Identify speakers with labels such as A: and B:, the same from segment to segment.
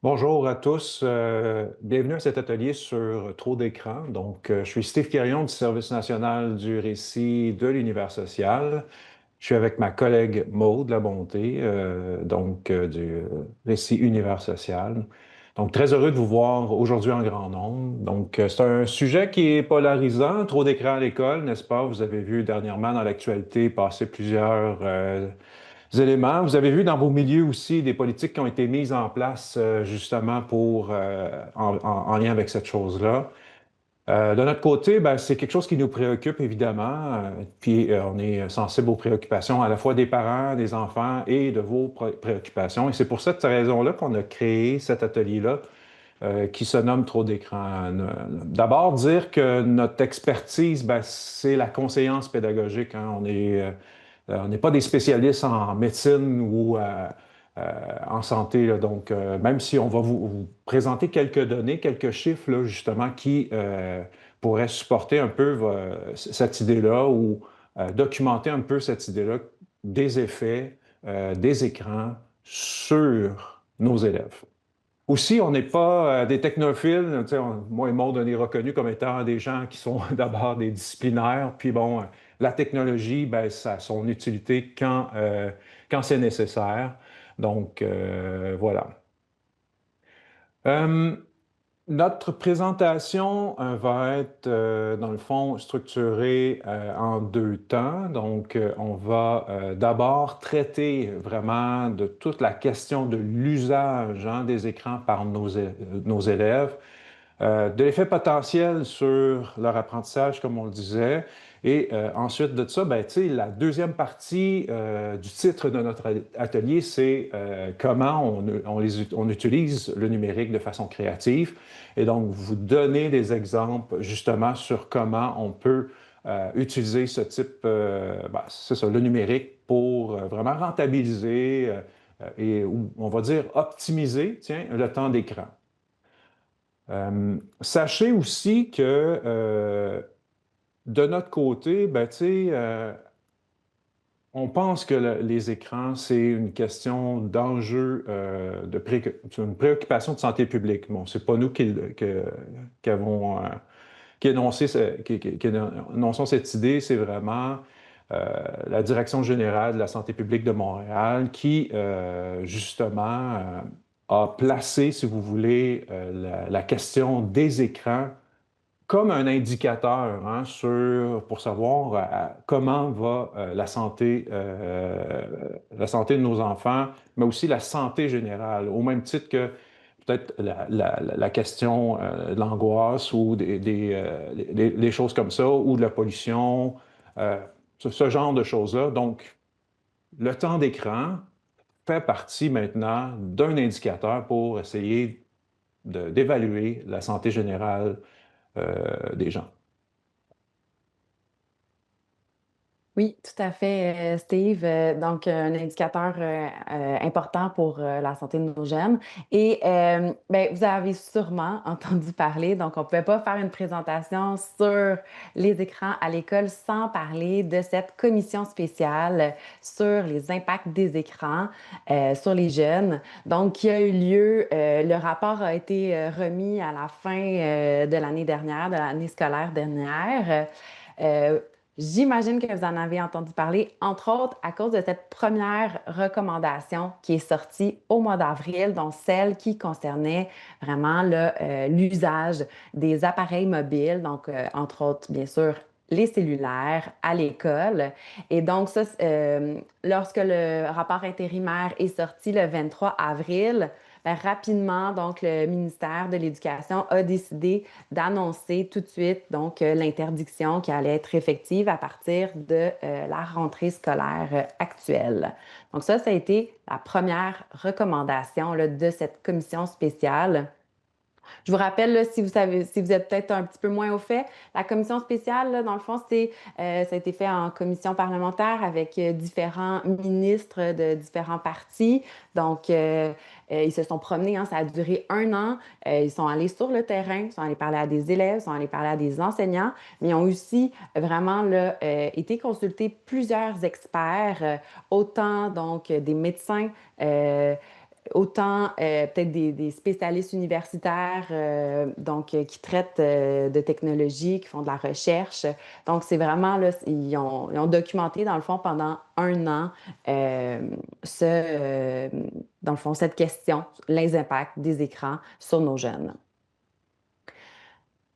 A: Bonjour à tous. Bienvenue à cet atelier sur trop d'écran. Je suis Steve Quérion du Service national du récit de l'univers social. Je suis avec ma collègue Maude Labonté, du récit univers social. Donc, très heureux de vous voir aujourd'hui en grand nombre. C'est un sujet qui est polarisant, trop d'écran à l'école, n'est-ce pas? Vous avez vu dernièrement dans l'actualité passer plusieurs éléments. Vous avez vu dans vos milieux aussi des politiques qui ont été mises en place justement en lien avec cette chose-là. De notre côté, ben, c'est quelque chose qui nous préoccupe évidemment, on est sensible aux préoccupations à la fois des parents, des enfants et de vos préoccupations. Et c'est pour cette raison-là qu'on a créé cet atelier-là qui se nomme Trop d'écran. D'abord, dire que notre expertise, ben, c'est la conseillance pédagogique, hein. On n'est pas des spécialistes en médecine ou en santé, là. Même si on va vous présenter quelques données, quelques chiffres, là, justement, qui pourraient supporter un peu cette idée-là ou documenter un peu cette idée-là des effets des écrans sur nos élèves. Aussi, on n'est pas des technophiles. Tu sais, moi et Maud, on est reconnus comme étant des gens qui sont d'abord des disciplinaires. Puis bon, la technologie, ben, ça a son utilité quand c'est nécessaire. Voilà. Euh, Notre présentation va être, dans le fond, structurée en deux temps. On va d'abord traiter vraiment de toute la question de l'usage, hein, des écrans par nos élèves, de l'effet potentiel sur leur apprentissage, comme on le disait. Et ensuite de ça, ben, tu sais, la deuxième partie du titre de notre atelier, c'est comment on utilise le numérique de façon créative. Et donc, vous donner des exemples justement sur comment on peut utiliser ce type, ben, c'est ça, le numérique pour vraiment rentabiliser ou on va dire optimiser, tiens, le temps d'écran. Sachez aussi que de notre côté, ben, tu sais, on pense que les écrans, c'est une question d'enjeu, c'est une préoccupation de santé publique. Bon, c'est pas nous qui avons qui énonçons cette idée, c'est vraiment la Direction générale de la santé publique de Montréal qui, justement, a placé, si vous voulez, la question des écrans comme un indicateur, hein, pour savoir comment va la santé de nos enfants, mais aussi la santé générale, au même titre que peut-être la question de l'angoisse ou des choses comme ça, ou de la pollution, euh, ce genre de choses-là. Donc, le temps d'écran fait partie maintenant d'un indicateur pour essayer d'évaluer la santé générale des gens.
B: Oui, tout à fait, Steve. Donc, un indicateur important pour la santé de nos jeunes. Et ben, vous avez sûrement entendu parler, donc on ne pouvait pas faire une présentation sur les écrans à l'école sans parler de cette commission spéciale sur les impacts des écrans sur les jeunes. Donc, qui a eu lieu, le rapport a été remis à la fin de l'année dernière, de l'année scolaire dernière. Euh, J'imagine que vous en avez entendu parler, entre autres à cause de cette première recommandation qui est sortie au mois d'avril, donc celle qui concernait vraiment l'usage des appareils mobiles, donc entre autres, bien sûr, les cellulaires à l'école. Et donc, ça, lorsque le rapport intérimaire est sorti le 23 avril, ben, rapidement, donc, le ministère de l'Éducation a décidé d'annoncer tout de suite donc l'interdiction qui allait être effective à partir de la rentrée scolaire actuelle. Donc ça a été la première recommandation là, de cette commission spéciale. Je vous rappelle, là, si vous savez, si vous êtes peut-être un petit peu moins au fait, la commission spéciale, là, dans le fond, ça a été fait en commission parlementaire avec différents ministres de différents partis. Donc, ils se sont promenés, hein, ça a duré un an. Ils sont allés sur le terrain, ils sont allés parler à des élèves, ils sont allés parler à des enseignants, mais ils ont aussi vraiment là, été consulter plusieurs experts, autant donc des médecins, autant peut-être des spécialistes universitaires qui traitent de technologie, qui font de la recherche. Donc, c'est vraiment, là, ils ont documenté, dans le fond, pendant un an, euh, ce, euh, dans le fond, cette question, les impacts des écrans sur nos jeunes.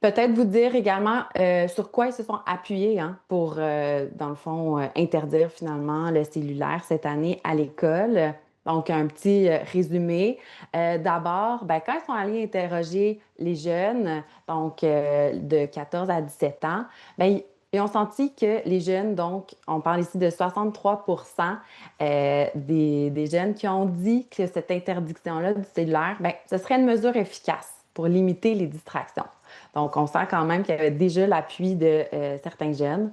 B: Peut-être vous dire également sur quoi ils se sont appuyés hein, pour, dans le fond, interdire finalement le cellulaire cette année à l'école. Donc, un petit résumé. D'abord, ben, quand ils sont allés interroger les jeunes, de 14 à 17 ans, ben, ils ont senti que les jeunes, donc, on parle ici de 63 des jeunes qui ont dit que cette interdiction-là du cellulaire, ben, ce serait une mesure efficace pour limiter les distractions. Donc, on sent quand même qu'il y avait déjà l'appui de certains jeunes.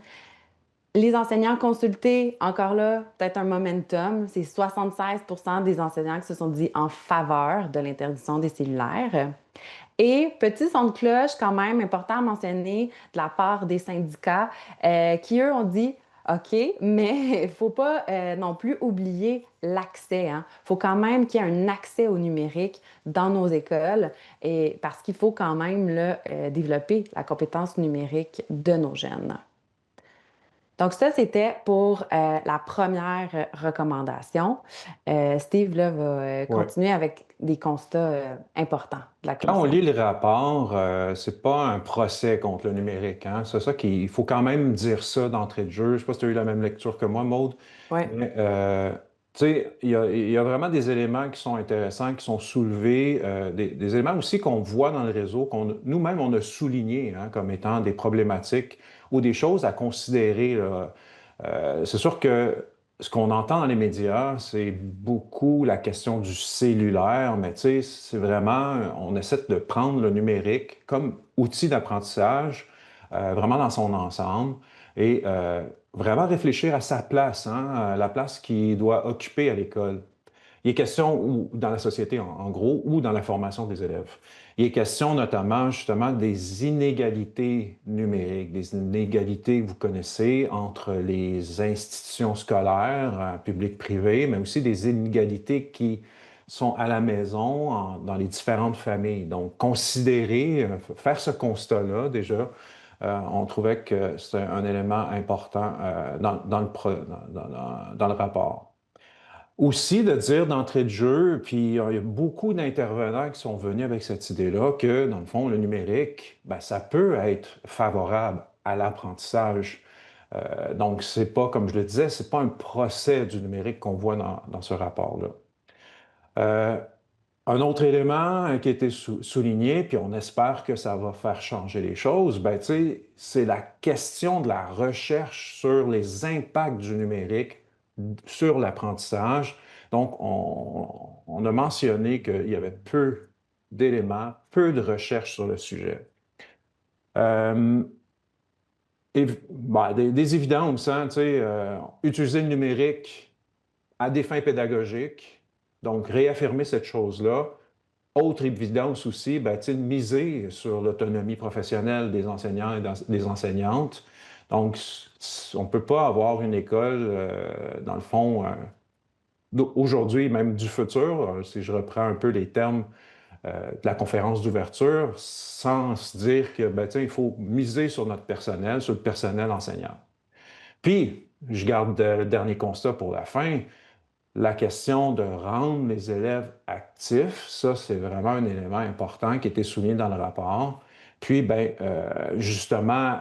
B: Les enseignants consultés, encore là, peut-être un momentum. C'est 76 des enseignants qui se sont dit en faveur de l'interdiction des cellulaires. Et petit son de cloche, quand même, important à mentionner de la part des syndicats qui, eux, ont dit OK, mais il ne faut pas non plus oublier l'accès. Il faut quand même qu'il y ait un accès au numérique dans nos écoles et parce qu'il faut quand même là, développer la compétence numérique de nos jeunes. Donc ça, c'était pour la première recommandation. Steve là, va
A: Ouais.
B: continuer avec des constats importants de la
A: Quand on
B: commission.
A: lit le rapport, c'est pas un procès contre le numérique, hein. C'est ça qu'il faut quand même dire ça d'entrée de jeu. Je sais pas si tu as eu la même lecture que moi, Maude,
B: Oui.
A: mais tu sais, il y a vraiment des éléments qui sont intéressants, qui sont soulevés, des éléments aussi qu'on voit dans le réseau, qu'on nous-mêmes on a soulignés hein, comme étant des problématiques ou des choses à considérer, là. C'est sûr que ce qu'on entend dans les médias, c'est beaucoup la question du cellulaire, mais tu sais, c'est vraiment, on essaie de prendre le numérique comme outil d'apprentissage, vraiment dans son ensemble, et vraiment réfléchir à sa place, hein, à la place qu'il doit occuper à l'école. Il est question, ou dans la société en gros, ou dans la formation des élèves. Il est question notamment justement des inégalités numériques, des inégalités que vous connaissez entre les institutions scolaires, publiques, privées, mais aussi des inégalités qui sont à la maison, dans les différentes familles. Donc, considérer, faire ce constat-là déjà, on trouvait que c'est un élément important dans le rapport. Aussi de dire d'entrée de jeu, puis il y a beaucoup d'intervenants qui sont venus avec cette idée-là que, dans le fond, le numérique, ben, ça peut être favorable à l'apprentissage. Donc, c'est pas, comme je le disais, c'est pas un procès du numérique qu'on voit dans ce rapport-là. Euh, un autre élément qui a été souligné, puis on espère que ça va faire changer les choses, ben, tu sais, c'est la question de la recherche sur les impacts du numérique sur l'apprentissage. Donc, on a mentionné qu'il y avait peu d'éléments, peu de recherches sur le sujet. Euh, et, ben, des évidences, hein, tu sais, utiliser le numérique à des fins pédagogiques, donc réaffirmer cette chose-là. Autre évidence aussi, ben, tu sais, de miser sur l'autonomie professionnelle des enseignants et des enseignantes. Donc, on ne peut pas avoir une école, dans le fond, aujourd'hui, même du futur, si je reprends un peu les termes de la conférence d'ouverture, sans se dire que, ben, tiens, il faut miser sur notre personnel, sur le personnel enseignant. Puis, je garde le dernier constat pour la fin, la question de rendre les élèves actifs, ça, c'est vraiment un élément important qui a été souligné dans le rapport. Puis, ben, justement,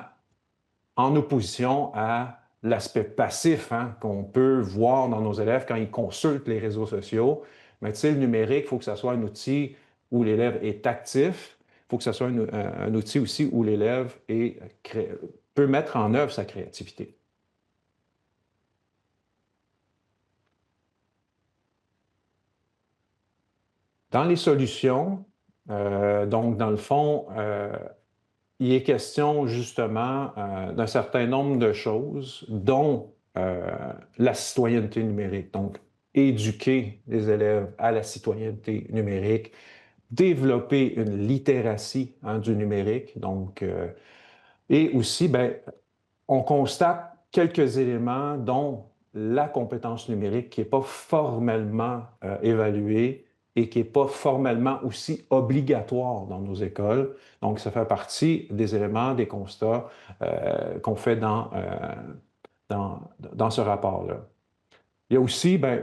A: en opposition à l'aspect passif hein, qu'on peut voir dans nos élèves quand ils consultent les réseaux sociaux. Mais tu sais, le numérique, il faut que ce soit un outil où l'élève est actif. Il faut que ce soit un outil aussi où l'élève peut mettre en œuvre sa créativité. Dans les solutions, donc dans le fond, il est question justement d'un certain nombre de choses, dont la citoyenneté numérique. Donc, éduquer les élèves à la citoyenneté numérique, développer une littératie hein, du numérique. Donc, et aussi, ben, on constate quelques éléments, dont la compétence numérique qui n'est pas formellement évaluée et qui n'est pas formellement aussi obligatoire dans nos écoles. Donc, ça fait partie des éléments, des constats qu'on fait dans ce rapport-là. Il y a aussi, ben,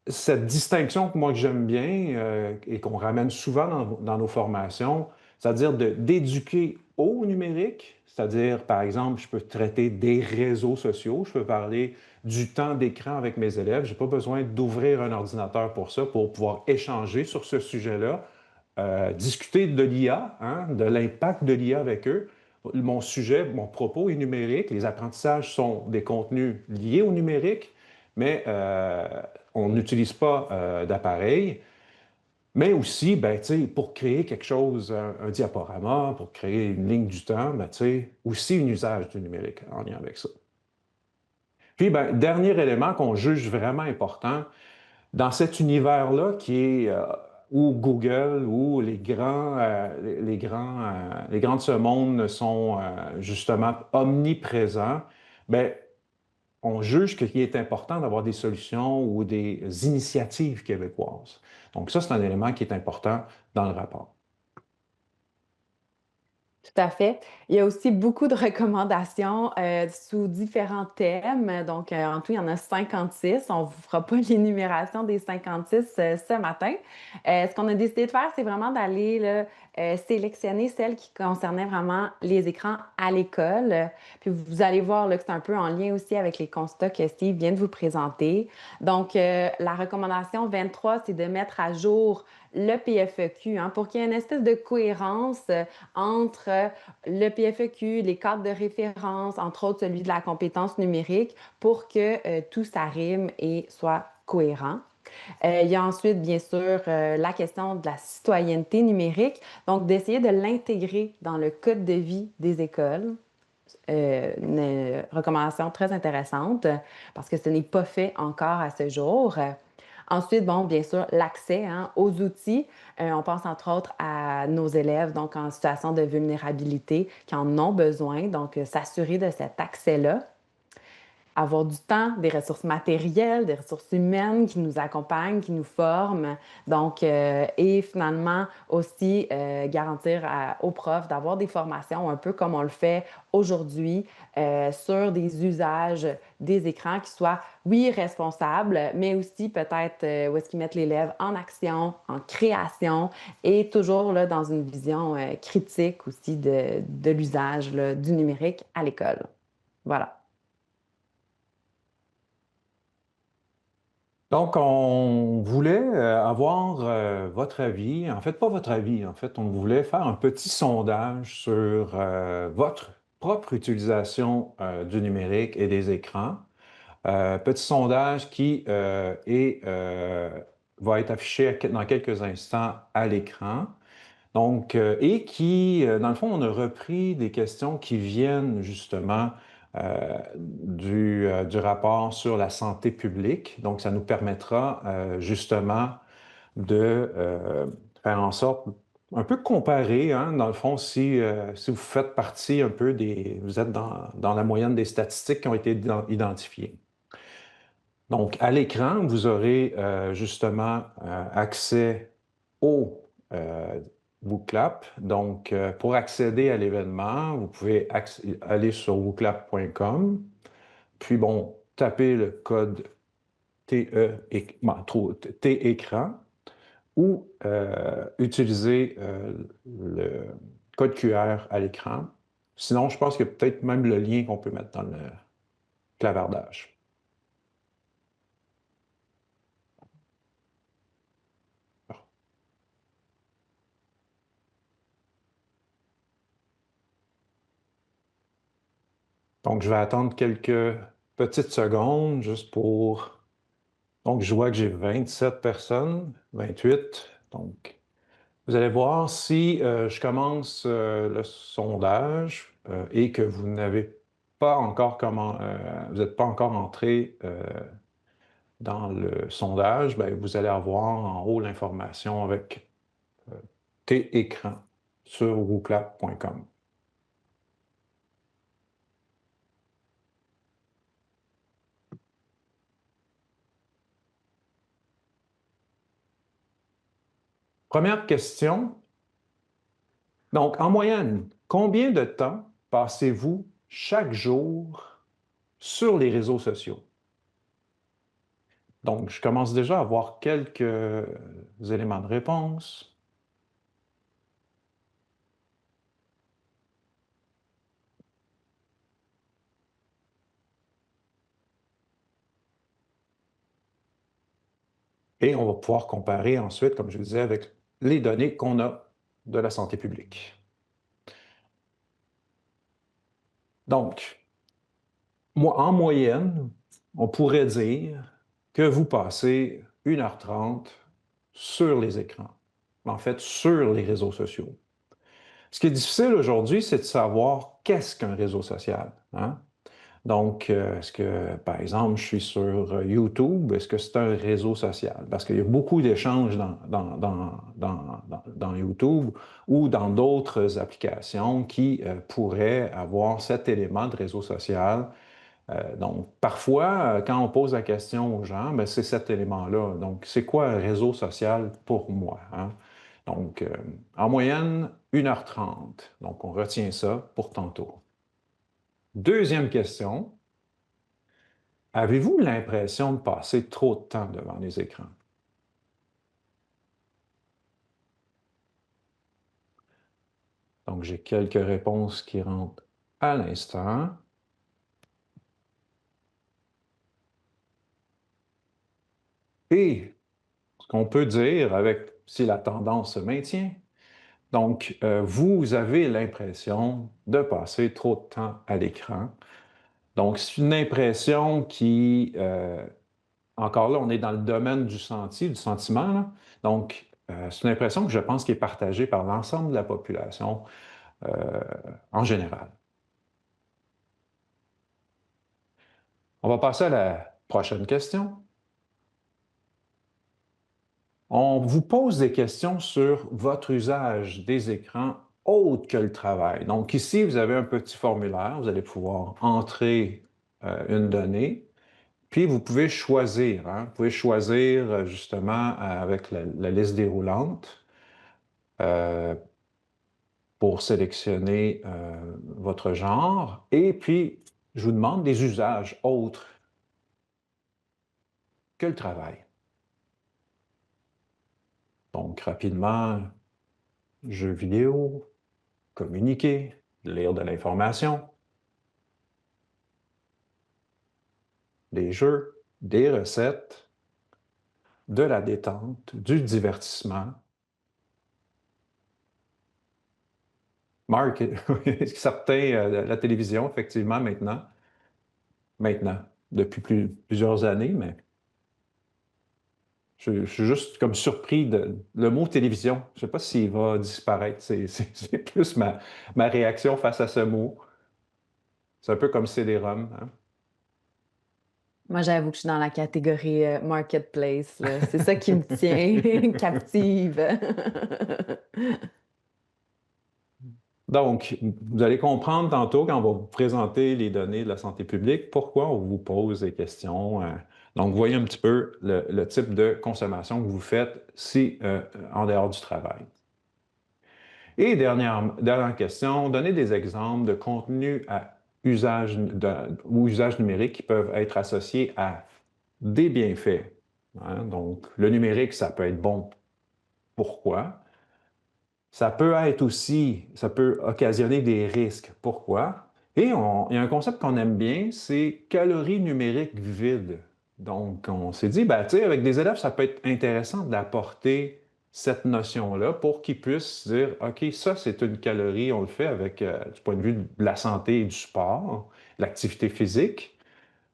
A: cette distinction que moi que j'aime bien et qu'on ramène souvent dans nos formations, c'est-à-dire d'éduquer au numérique, c'est-à-dire, par exemple, je peux traiter des réseaux sociaux, je peux parler du temps d'écran avec mes élèves, je n'ai pas besoin d'ouvrir un ordinateur pour ça, pour pouvoir échanger sur ce sujet-là, discuter de l'IA, hein, de l'impact de l'IA avec eux. Mon sujet, mon propos est numérique, les apprentissages sont des contenus liés au numérique, mais on n'utilise pas d'appareil, mais aussi, ben, pour créer quelque chose, un diaporama, pour créer une ligne du temps, ben, aussi un usage du numérique en lien avec ça. Puis, ben, dernier élément qu'on juge vraiment important, dans cet univers-là qui est où Google, où les grands de ce monde sont justement omniprésents, ben, on juge qu'il est important d'avoir des solutions ou des initiatives québécoises. Donc ça, c'est un élément qui est important dans le rapport.
B: Tout à fait. Il y a aussi beaucoup de recommandations sous différents thèmes. Donc, en tout, il y en a 56. On ne vous fera pas l'énumération des 56 ce matin. Ce qu'on a décidé de faire, c'est vraiment d'aller là, sélectionner celles qui concernaient vraiment les écrans à l'école. Puis vous allez voir là, que c'est un peu en lien aussi avec les constats que Steve vient de vous présenter. Donc, la recommandation 23, c'est de mettre à jour le PFEQ hein, pour qu'il y ait une espèce de cohérence entre le PFEQ, les cadres de référence, entre autres celui de la compétence numérique, pour que tout ça rime et soit cohérent. Il y a ensuite, bien sûr, la question de la citoyenneté numérique, donc d'essayer de l'intégrer dans le code de vie des écoles. Une recommandation très intéressante parce que ce n'est pas fait encore à ce jour. Ensuite, bon, bien sûr, l'accès hein, aux outils. On pense entre autres à nos élèves donc en situation de vulnérabilité qui en ont besoin, donc s'assurer de cet accès-là. Avoir du temps, des ressources matérielles, des ressources humaines qui nous accompagnent, qui nous forment. Donc, et finalement aussi garantir aux profs d'avoir des formations un peu comme on le fait aujourd'hui sur des usages des écrans qui soient, oui, responsables, mais aussi peut-être où est-ce qu'ils mettent l'élève en action, en création et toujours là, dans une vision critique aussi de l'usage là, du numérique à l'école. Voilà.
A: Donc, on voulait avoir votre avis, en fait, pas votre avis, en fait, on voulait faire un petit sondage sur votre propre utilisation du numérique et des écrans. Petit sondage qui va être affiché dans quelques instants à l'écran. Donc, et qui, dans le fond, on a repris des questions qui viennent justement du rapport sur la santé publique. Donc, ça nous permettra justement de faire en sorte, un peu comparer, hein, dans le fond, si vous faites partie un peu vous êtes dans la moyenne des statistiques qui ont été identifiées. Donc, à l'écran, vous aurez justement accès au WooClap. Donc, pour accéder à l'événement, vous pouvez aller sur wooclap.com, puis bon, taper le code T-écran ou utiliser le code QR à l'écran. Sinon, je pense qu'il y a peut-être même le lien qu'on peut mettre dans le clavardage. Donc, je vais attendre quelques petites secondes juste pour... Donc, je vois que j'ai 27 personnes, 28. Donc, vous allez voir si je commence le sondage et que vous n'avez pas encore vous n'êtes pas encore entré dans le sondage, ben, vous allez avoir en haut l'information avec euh, T-écran sur wooclap.com. Première question. Donc, en moyenne, combien de temps passez-vous chaque jour sur les réseaux sociaux? Donc, je commence déjà à avoir quelques éléments de réponse. Et on va pouvoir comparer ensuite, comme je vous disais, avec les données qu'on a de la santé publique. Donc, moi, en moyenne, on pourrait dire que vous passez 1h30 sur les écrans, en fait, sur les réseaux sociaux. Ce qui est difficile aujourd'hui, c'est de savoir qu'est-ce qu'un réseau social, hein? Donc, est-ce que, par exemple, je suis sur YouTube, est-ce que c'est un réseau social? Parce qu'il y a beaucoup d'échanges dans YouTube ou dans d'autres applications qui pourraient avoir cet élément de réseau social. Donc, parfois, quand on pose la question aux gens, ben, c'est cet élément-là. Donc, c'est quoi un réseau social pour moi, hein? Donc, en moyenne, 1h30. Donc, on retient ça pour tantôt. Deuxième question. Avez-vous l'impression de passer trop de temps devant les écrans? Donc, j'ai quelques réponses qui rentrent à l'instant. Et ce qu'on peut dire avec si la tendance se maintient, donc vous avez l'impression de passer trop de temps à l'écran. Donc, c'est une impression qui, encore là, on est dans le domaine du senti, du sentiment, là. Donc, c'est une impression que je pense qui est partagée par l'ensemble de la population en général. On va passer à la prochaine question. On vous pose des questions sur votre usage des écrans autre que le travail. Donc ici, vous avez un petit formulaire, vous allez pouvoir entrer une donnée, puis vous pouvez choisir, hein. Vous pouvez choisir justement avec la liste déroulante euh, pour sélectionner votre genre. Et puis, je vous demande des usages autres que le travail. Donc, rapidement, jeux vidéo, communiquer, lire de l'information, des jeux, des recettes, de la détente, du divertissement. Mark, certains, la télévision, effectivement, maintenant, depuis plusieurs années, mais je suis juste comme surpris de le mot télévision. Je ne sais pas s'il va disparaître. C'est plus ma réaction face à ce mot. C'est un peu comme CD-ROM, hein.
B: Moi, j'avoue que je suis dans la catégorie marketplace, là. C'est ça qui me tient captive.
A: Donc, vous allez comprendre tantôt, quand on va vous présenter les données de la santé publique, pourquoi on vous pose des questions. Donc, vous voyez un petit peu le type de consommation que vous faites si en dehors du travail. Et dernière question, donnez des exemples de contenus à ou usage numérique qui peuvent être associés à des bienfaits, hein. Donc, le numérique, ça peut être bon. Pourquoi? Ça peut être aussi, ça peut occasionner des risques. Pourquoi? Et il y a un concept qu'on aime bien, c'est calories numériques vides. Donc, on s'est dit, ben, tu sais, avec des élèves, ça peut être intéressant d'apporter cette notion-là pour qu'ils puissent dire, OK, ça, c'est une calorie, on le fait avec, du point de vue de la santé et du sport, l'activité physique.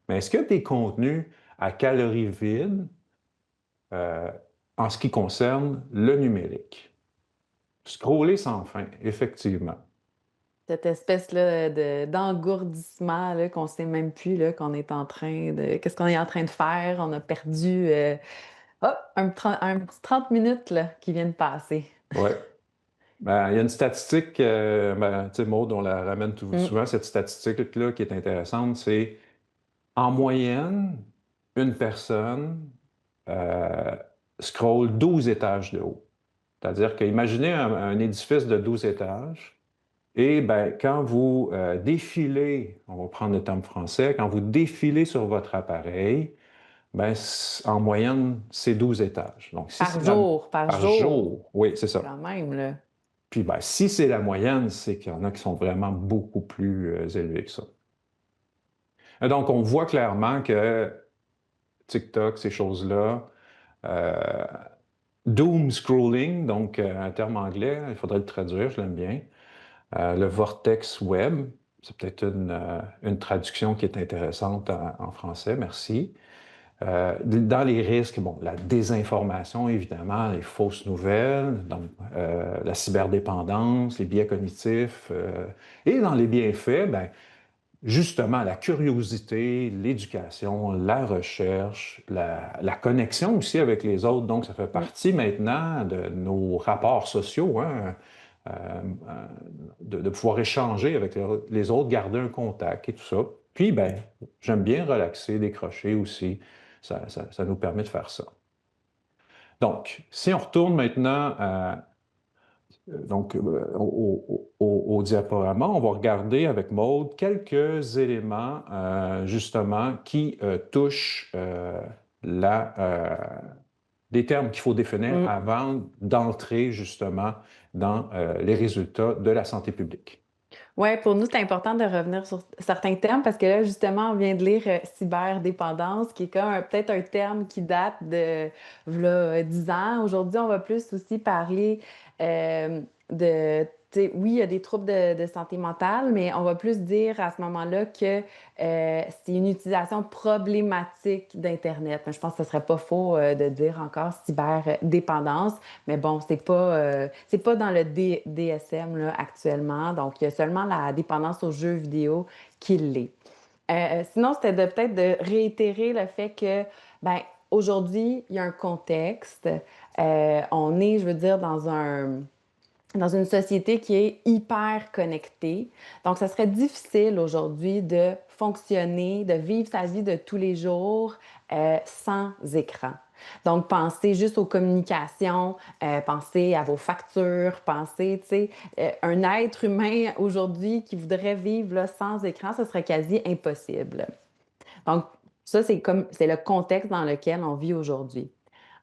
A: Mais est-ce qu'il y a des contenus à calories vides euh, en ce qui concerne le numérique? Scroller sans fin, effectivement.
B: Cette espèce-là d'engourdissement là, qu'on sait même plus là, qu'on est en train de... Qu'est-ce qu'on est en train de faire? On a perdu un petit 30 minutes là, qui vient de passer.
A: Ouais. Ben, il y a une statistique, ben, tu sais, Maud, on la ramène
B: Mm.
A: souvent, cette statistique-là qui est intéressante, c'est en moyenne, une personne euh, scrolle 12 étages de haut. C'est-à-dire que imaginez un édifice de 12 étages et ben, quand vous défilez, on va prendre le terme français, quand vous défilez sur votre appareil, ben, en moyenne, c'est 12 étages. Donc, si c'est
B: par
A: par
B: jour,
A: jour, oui, c'est ça.
B: quand même, là.
A: Puis, ben, si c'est la moyenne, c'est qu'il y en a qui sont vraiment beaucoup plus élevés que ça. Et donc, on voit clairement que TikTok, ces choses-là, euh, doom scrolling, donc un terme anglais, il faudrait le traduire, je l'aime bien. Le vortex web, c'est peut-être une traduction qui est intéressante en français, merci. Dans les risques, bon, la désinformation, évidemment, les fausses nouvelles, donc la cyberdépendance, les biais cognitifs. Et dans les bienfaits, ben, justement, la curiosité, l'éducation, la recherche, la connexion aussi avec les autres. Donc, ça fait
B: Mm.
A: partie maintenant de nos rapports sociaux, hein, euh, euh, de pouvoir échanger avec les autres, garder un contact et tout ça. Puis, ben, j'aime bien relaxer, décrocher aussi. Ça nous permet de faire ça. Donc, si on retourne maintenant au diaporama, on va regarder avec Maude quelques éléments justement qui touchent la, euh, les termes qu'il faut définir
B: Mm.
A: avant d'entrer justement dans les résultats de la santé publique.
B: Ouais, pour nous, c'est important de revenir sur certains termes parce que là, justement, on vient de lire cyberdépendance, qui est comme peut-être un terme qui date de v'là, 10 ans. Aujourd'hui, on va plus aussi parler de, oui, il y a des troubles de santé mentale, mais on va plus dire à ce moment-là que c'est une utilisation problématique d'Internet. Je pense que ce serait pas faux de dire encore cyberdépendance. Mais bon, c'est pas dans le DSM là, actuellement. Donc, il y a seulement la dépendance aux jeux vidéo qui l'est. Sinon, c'était peut-être de réitérer le fait que, ben, aujourd'hui, il y a un contexte. On est, je veux dire, dans une société qui est hyper connectée. Donc, ça serait difficile aujourd'hui de fonctionner, de vivre sa vie de tous les jours sans écran. Donc, pensez juste aux communications, pensez à vos factures, pensez, tu sais, un être humain aujourd'hui qui voudrait vivre là, sans écran, ce serait quasi impossible. Donc, ça, c'est le contexte dans lequel on vit aujourd'hui.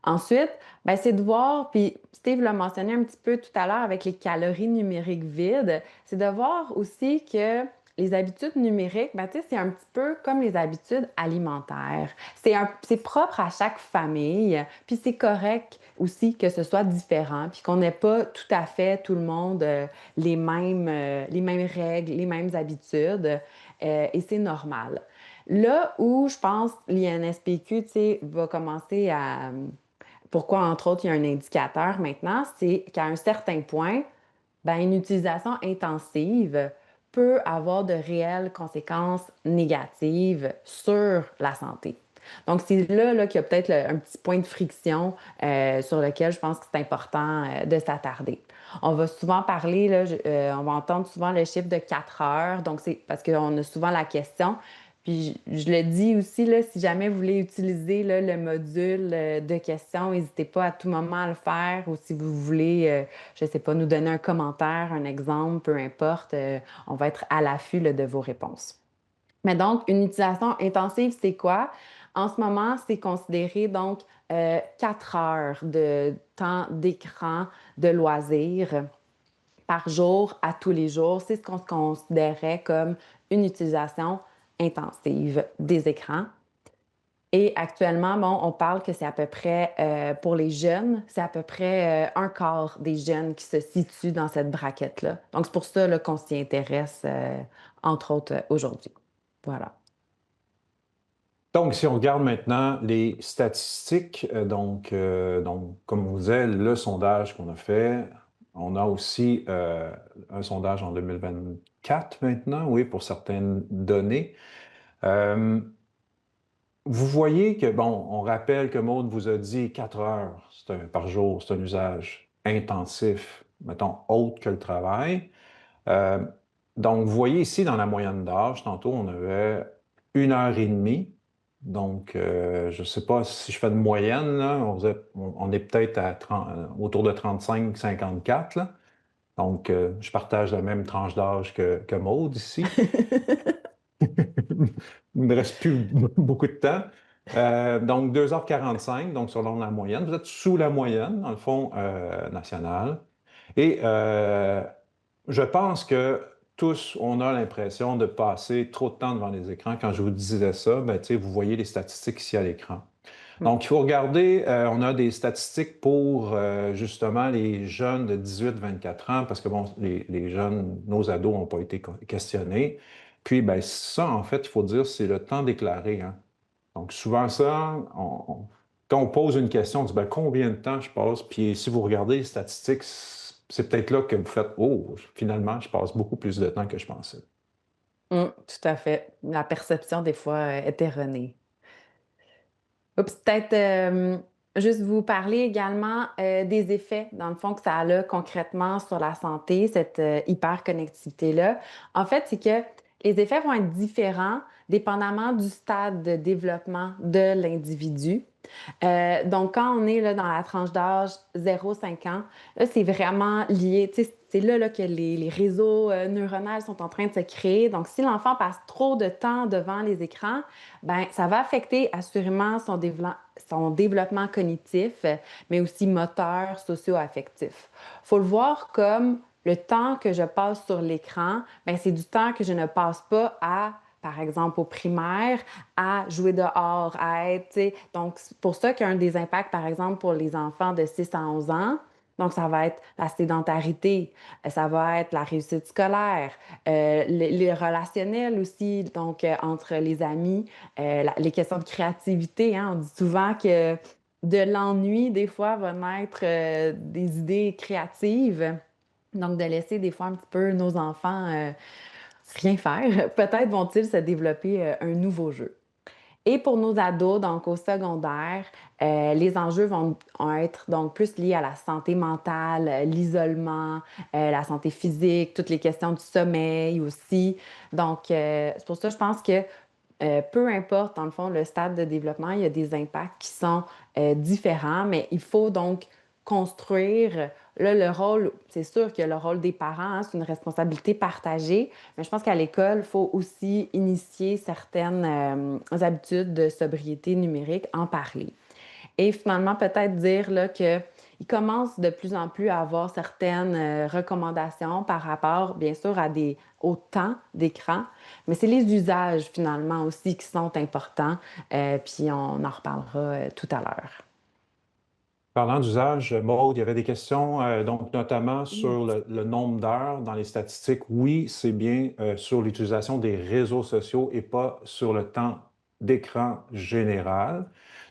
B: Ensuite, ben, c'est de voir, puis Steve l'a mentionné un petit peu tout à l'heure avec les calories numériques vides, c'est de voir aussi que les habitudes numériques, ben, tu sais, c'est un petit peu comme les habitudes alimentaires. C'est propre à chaque famille, puis c'est correct aussi que ce soit différent, puis qu'on n'ait pas tout à fait tout le monde les mêmes règles, les mêmes habitudes, et c'est normal. Là où je pense l'INSPQ, tu sais, va commencer à pourquoi, entre autres, il y a un indicateur maintenant, c'est qu'à un certain point, ben, une utilisation intensive peut avoir de réelles conséquences négatives sur la santé. Donc, c'est là qu'il y a peut-être un petit point de friction sur lequel je pense que c'est important de s'attarder. On va souvent parler, là, on va entendre souvent le chiffre de 4 heures. Donc, c'est parce qu'on a souvent la question. Puis, je le dis aussi, là, si jamais vous voulez utiliser là, le module de questions, n'hésitez pas à tout moment à le faire ou si vous voulez je ne sais pas, nous donner un commentaire, un exemple, peu importe, on va être à l'affût là, de vos réponses. Mais donc, une utilisation intensive, c'est quoi? En ce moment, c'est considéré donc 4 heures de temps d'écran de loisirs par jour à tous les jours. C'est ce qu'on considérait comme une utilisation intensive des écrans. Et actuellement, bon, on parle que c'est à peu près, pour les jeunes, c'est à peu près un quart des jeunes qui se situent dans cette braquette-là. Donc, c'est pour ça là, qu'on s'y intéresse, entre autres, aujourd'hui. Voilà.
A: Donc, si on regarde maintenant les statistiques, donc, comme on vous disait, le sondage qu'on a fait, on a aussi un sondage en 2024 maintenant, oui, pour certaines données. Euh, Vous voyez que, bon, on rappelle que Maud vous a dit 4 heures par jour, c'est un usage intensif, mettons, autre que le travail. Euh, donc, vous voyez ici, dans la moyenne d'âge, tantôt, on avait 1 heure et demie. Donc, je ne sais pas si je fais de moyenne, là, on est peut-être à autour de 35-54, là. Donc, je partage la même tranche d'âge que Maude ici. Il ne me reste plus beaucoup de temps. Donc, 2h45, donc selon la moyenne. Vous êtes sous la moyenne, dans le fond, national. Et je pense que tous, on a l'impression de passer trop de temps devant les écrans. Quand je vous disais ça, ben, tu sais, vous voyez les statistiques ici à l'écran. Donc, il faut regarder, on a des statistiques pour justement les jeunes de 18-24 ans, parce que bon, les jeunes, nos ados n'ont pas été questionnés. Puis, ben, ça, en fait, il faut dire, c'est le temps déclaré, hein. Donc, souvent, ça, quand on pose une question, on dit, ben, combien de temps je passe? Puis, si vous regardez les statistiques, c'est peut-être là que vous faites, oh, finalement, je passe beaucoup plus de temps que je pensais.
B: Tout à fait. La perception, des fois, est erronée. Oups, peut-être juste vous parler également des effets, dans le fond, que ça a concrètement sur la santé, cette hyperconnectivité-là. En fait, c'est que les effets vont être différents dépendamment du stade de développement de l'individu. Donc, quand on est là, dans la tranche d'âge 0-5 ans, là, c'est vraiment lié. Tu sais, c'est là, que les réseaux neuronaux sont en train de se créer. Donc, si l'enfant passe trop de temps devant les écrans, ben, ça va affecter assurément son développement cognitif, mais aussi moteur, socio-affectif. Il faut le voir comme le temps que je passe sur l'écran, ben, c'est du temps que je ne passe pas à, par exemple, au primaire, à jouer dehors, à être, tu sais. Donc, c'est pour ça qu'il y a un des impacts, par exemple, pour les enfants de 6 à 11 ans. Donc, ça va être la sédentarité, ça va être la réussite scolaire, les relationnels aussi, donc entre les amis, les questions de créativité, hein. On dit souvent que de l'ennui, des fois, va naître des idées créatives. Donc, de laisser des fois un petit peu nos enfants rien faire, peut-être vont-ils se développer un nouveau jeu. Et pour nos ados, donc au secondaire, les enjeux vont être donc plus liés à la santé mentale, l'isolement, la santé physique, toutes les questions du sommeil aussi. Donc, c'est pour ça que je pense que peu importe, dans le fond, le stade de développement, il y a des impacts qui sont différents, mais il faut donc construire. Là, le rôle, c'est sûr qu'il y a le rôle des parents, hein, c'est une responsabilité partagée, mais je pense qu'à l'école, il faut aussi initier certaines habitudes de sobriété numérique, en parler. Et finalement, peut-être dire là, que il commence de plus en plus à avoir certaines recommandations par rapport, bien sûr, au temps d'écran, mais c'est les usages finalement aussi qui sont importants. Puis on en reparlera tout à l'heure.
A: Parlant d'usage, Maud, il y avait des questions, donc notamment
B: Oui.
A: sur le nombre d'heures dans les statistiques. Oui, c'est bien sur l'utilisation des réseaux sociaux et pas sur le temps d'écran général.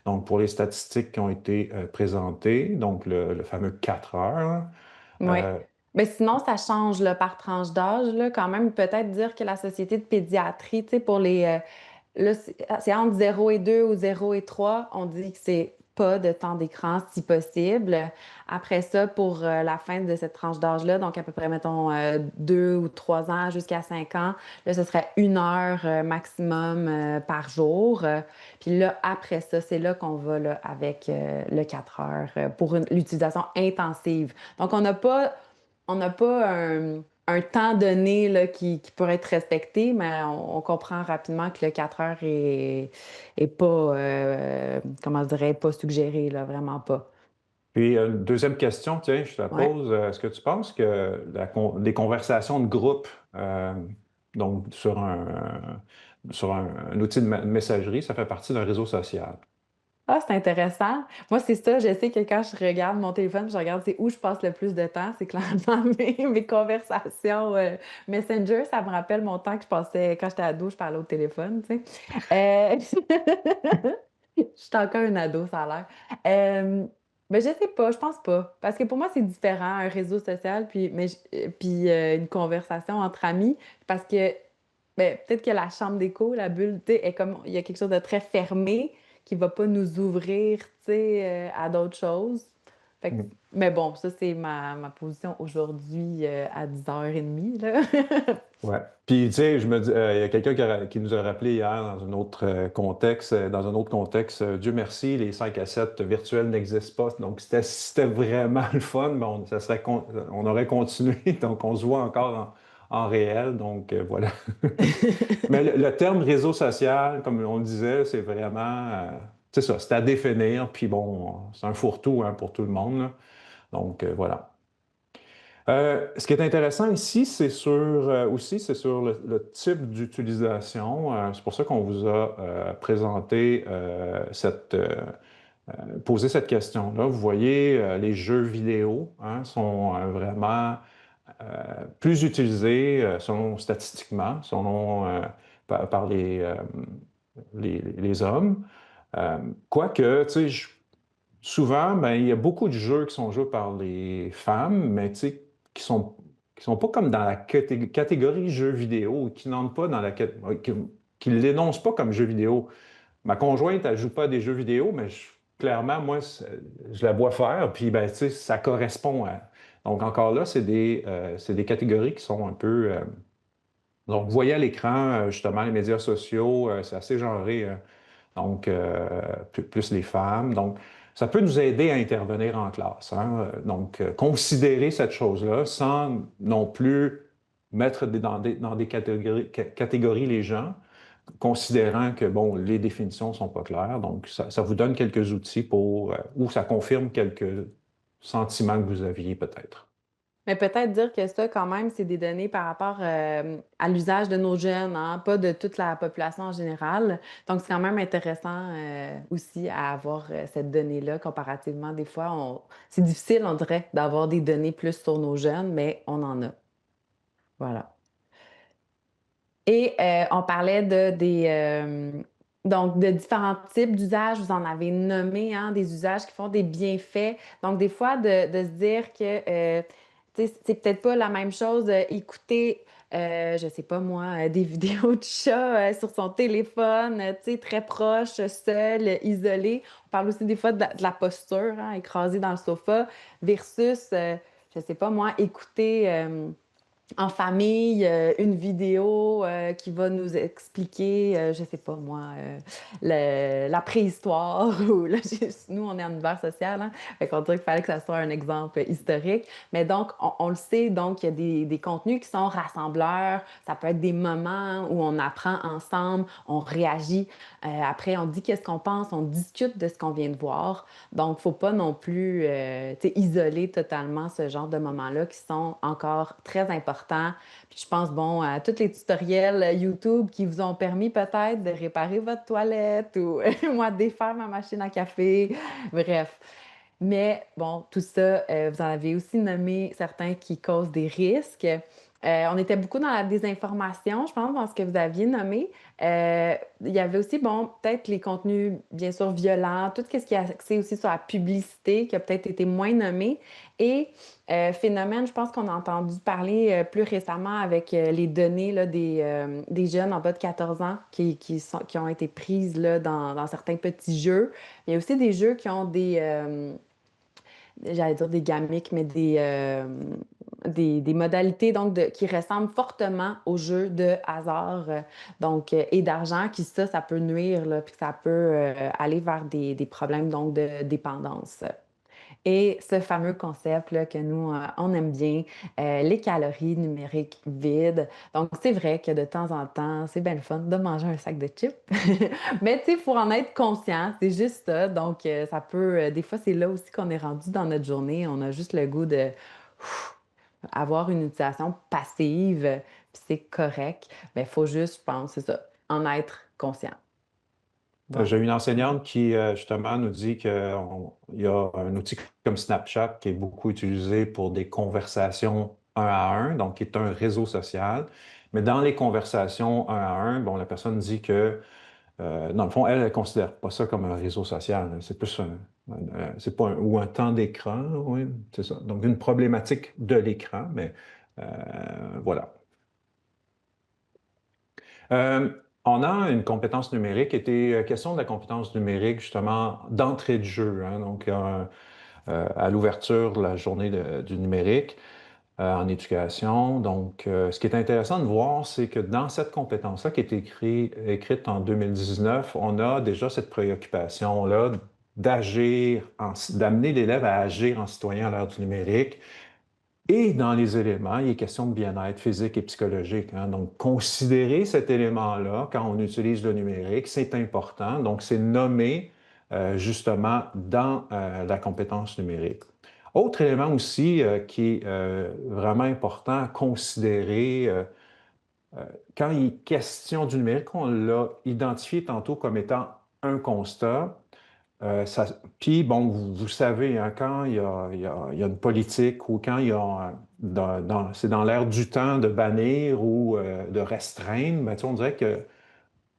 A: Donc, pour les statistiques qui ont été présentées, donc le fameux 4 heures.
B: Oui.
A: euh,
B: Mais sinon, ça change là, par tranche d'âge. Là, quand même, peut-être dire que la Société de pédiatrie, tu sais, pour les, là, c'est entre 0 et 2 ou 0 et 3. On dit que c'est pas de temps d'écran si possible. Après ça, pour la fin de cette tranche d'âge-là, donc à peu près, mettons, 2 ou 3 ans jusqu'à 5 ans, là, ce serait 1 heure maximum par jour. Puis là, après ça, c'est là qu'on va là, avec le 4 heures pour l'utilisation intensive. Donc, on n'a pas un temps donné là, qui pourrait être respecté, mais on comprend rapidement que le 4 heures est pas, comment je dirais, pas suggéré, là, vraiment pas.
A: Puis, deuxième question, tiens, je te la
B: Ouais.
A: pose. Est-ce que tu penses que les conversations de groupe, donc sur un outil de messagerie, ça fait partie d'un réseau social?
B: Ah, c'est intéressant. Moi, c'est ça. Je sais que quand je regarde mon téléphone, je regarde c'est où je passe le plus de temps. C'est clairement mes conversations Messenger. Ça me rappelle mon temps que je passais quand j'étais ado, je parlais au téléphone, tu sais. Euh, Je suis encore un ado, ça a l'air. Ben, je sais pas, je pense pas. Parce que pour moi, c'est différent, un réseau social, puis une conversation entre amis. Parce que ben, peut-être que la chambre d'écho, la bulle, tu sais, est comme, il y a quelque chose de très fermé qui va pas nous ouvrir, tu sais, à d'autres choses. Mais bon, ça, c'est ma position aujourd'hui à 10h30, là.
A: Ouais. Puis, tu sais, je me dis, il y a quelqu'un qui nous a rappelé hier dans un autre contexte, Dieu merci, les 5 à 7 virtuels n'existent pas. Donc, c'était vraiment le fun, mais on aurait continué. Donc, on se voit encore en réel. Donc, voilà. Mais le terme réseau social, comme on le disait, c'est vraiment, c'est ça, c'est à définir. Puis bon, c'est un fourre-tout, hein, pour tout le monde, là. Donc, voilà. Ce qui est intéressant ici, c'est sur le type d'utilisation. C'est pour ça qu'on vous a présenté posé cette question-là. Vous voyez, les jeux vidéo, hein, sont vraiment plus utilisés statistiquement, par les hommes. Quoique, tu sais, souvent, ben, il y a beaucoup de jeux qui sont joués par les femmes, mais tu sais, qui sont pas comme dans la catégorie jeux vidéo, qui n'entrent pas dans qui ne l'énoncent pas comme jeux vidéo. Ma conjointe, elle joue pas à des jeux vidéo, mais clairement, moi, je la vois faire, puis ben, tu sais, ça correspond à. Donc, encore là, c'est des catégories qui sont un peu. Donc, vous voyez à l'écran, justement, les médias sociaux, c'est assez genré. Donc, plus les femmes. Donc, ça peut nous aider à intervenir en classe, hein. Donc, considérer cette chose-là sans non plus mettre dans des catégories les gens, considérant que, bon, les définitions ne sont pas claires. Donc, ça vous donne quelques outils ou ça confirme quelques sentiments que vous aviez peut-être.
B: Mais peut-être dire que ça, quand même, c'est des données par rapport à l'usage de nos jeunes, hein, pas de toute la population en général. Donc, c'est quand même intéressant aussi à avoir cette donnée-là comparativement. Des fois, c'est difficile, on dirait, d'avoir des données plus sur nos jeunes, mais on en a. Voilà. Et on parlait donc de différents types d'usages. Vous en avez nommé, hein, des usages qui font des bienfaits. Donc, des fois, de se dire que tu sais, c'est peut-être pas la même chose écouter, je sais pas moi, des vidéos de chats sur son téléphone, tu sais, très proche, seul, isolé. On parle aussi des fois de la posture, hein, écrasé dans le sofa, versus, je sais pas moi, écouter en famille, une vidéo qui va nous expliquer, je sais pas moi, la préhistoire. Ou là, nous, on est en univers social, hein, fait qu'on dirait qu'il fallait que ça soit un exemple historique. Mais donc, on le sait, donc, il y a des contenus qui sont rassembleurs. Ça peut être des moments où on apprend ensemble, on réagit. Après, on dit qu'est-ce qu'on pense, on discute de ce qu'on vient de voir. Donc, faut pas non plus tu sais, isoler totalement ce genre de moments-là qui sont encore très importants. Puis je pense, bon, à tous les tutoriels YouTube qui vous ont permis peut-être de réparer votre toilette ou moi, de défaire ma machine à café. Bref. Mais bon, tout ça, vous en avez aussi nommé certains qui causent des risques. On était beaucoup dans la désinformation, je pense, dans ce que vous aviez nommé. Il y avait aussi, bon, peut-être les contenus, bien sûr, violents, tout ce qui est axé aussi sur la publicité, qui a peut-être été moins nommé. Et phénomène, je pense qu'on a entendu parler plus récemment avec les données là, des jeunes en bas de 14 ans qui ont été prises là, dans certains petits jeux. Il y a aussi des jeux qui ont j'allais dire des gamiques, mais des modalités donc qui ressemblent fortement aux jeux de hasard donc, et d'argent, qui ça peut nuire, là, puis ça peut aller vers des problèmes donc de dépendance. Et ce fameux concept là, que nous, on aime bien, les calories numériques vides. Donc, c'est vrai que de temps en temps, c'est bien le fun de manger un sac de chips. Mais tu sais, il faut en être conscient, c'est juste ça. Donc, ça peut, des fois, c'est là aussi qu'on est rendu dans notre journée. On a juste le goût de avoir une utilisation passive, puis c'est correct. Mais il faut juste, je pense, c'est ça, en être conscient.
A: J'ai
B: Voilà.
A: une enseignante qui, justement, nous dit qu'il y a un outil comme Snapchat qui est beaucoup utilisé pour des conversations un à un, donc qui est un réseau social. Mais dans les conversations un à un, bon, la personne dit que, dans le fond, elle ne considère pas ça comme un réseau social, hein. C'est plus c'est pas ou un temps d'écran, oui, c'est ça. Donc, une problématique de l'écran, mais euh, voilà. Euh, on a une compétence numérique, était question de la compétence numérique justement d'entrée de jeu, hein. Donc, à l'ouverture de la journée du numérique en éducation. Donc, ce qui est intéressant de voir, c'est que dans cette compétence-là qui est écrite en 2019, on a déjà cette préoccupation-là d'agir, d'amener l'élève à agir en citoyen à l'ère du numérique. Et dans les éléments, il est question de bien-être physique et psychologique, hein. Donc, considérer cet élément-là quand on utilise le numérique, c'est important. Donc, c'est nommé justement dans la compétence numérique. Autre élément aussi qui est vraiment important à considérer quand il est question du numérique, on l'a identifié tantôt comme étant un constat. Puis, bon, vous savez, hein, quand il y a une politique ou quand il y a, c'est dans l'air du temps de bannir ou de restreindre, ben, tu sais, on dirait que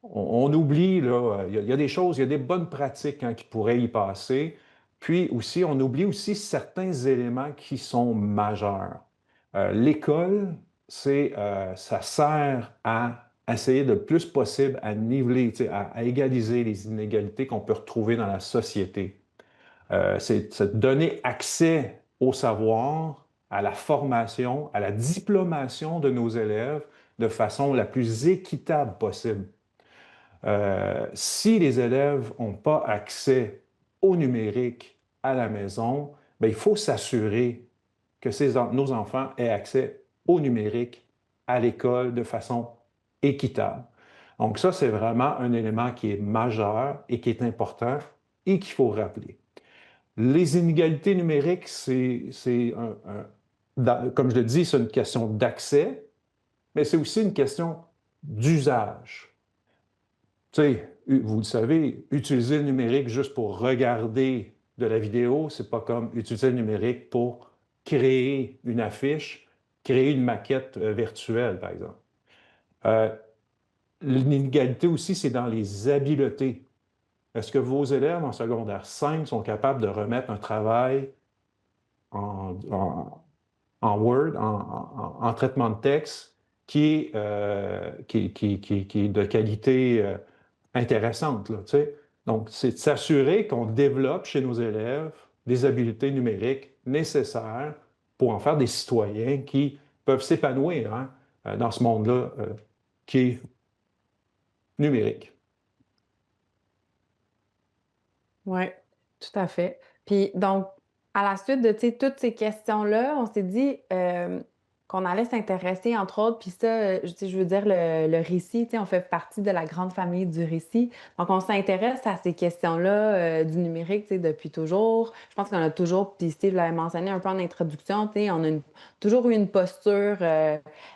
A: on oublie, là, il y a des choses, il y a des bonnes pratiques hein, qui pourraient y passer. Puis aussi, on oublie aussi certains éléments qui sont majeurs. L'école, ça sert à essayer le plus possible à niveler, tu sais, à égaliser les inégalités qu'on peut retrouver dans la société. C'est de donner accès au savoir, à la formation, à la diplomation de nos élèves de façon la plus équitable possible. Si les élèves n'ont pas accès au numérique à la maison, bien, il faut s'assurer que nos enfants aient accès au numérique à l'école de façon équitable. Donc ça, c'est vraiment un élément qui est majeur et qui est important et qu'il faut rappeler. Les inégalités numériques, comme je le dis, c'est une question d'accès, mais c'est aussi une question d'usage. Tu sais, vous le savez, utiliser le numérique juste pour regarder de la vidéo, c'est pas comme utiliser le numérique pour créer une affiche, créer une maquette virtuelle, par exemple. Euh, L'inégalité aussi, c'est dans les habiletés. Est-ce que vos élèves en secondaire 5 sont capables de remettre un travail en, en- en Word, en traitement de texte, qui est de qualité intéressante, là, tu sais? Donc, c'est de s'assurer qu'on développe chez nos élèves des habiletés numériques nécessaires pour en faire des citoyens qui peuvent s'épanouir hein, dans ce monde-là qui est numérique.
B: Oui, tout à fait. Puis donc, à la suite de tu sais, toutes ces questions-là, on s'est dit qu'on allait s'intéresser, entre autres, puis ça, tu sais, je veux dire, le récit, tu sais, on fait partie de la grande famille du récit. Donc, on s'intéresse à ces questions-là du numérique, tu sais, depuis toujours. Je pense qu'on a toujours, puis Steve l'avait mentionné un peu en introduction, tu sais, on a toujours eu une posture,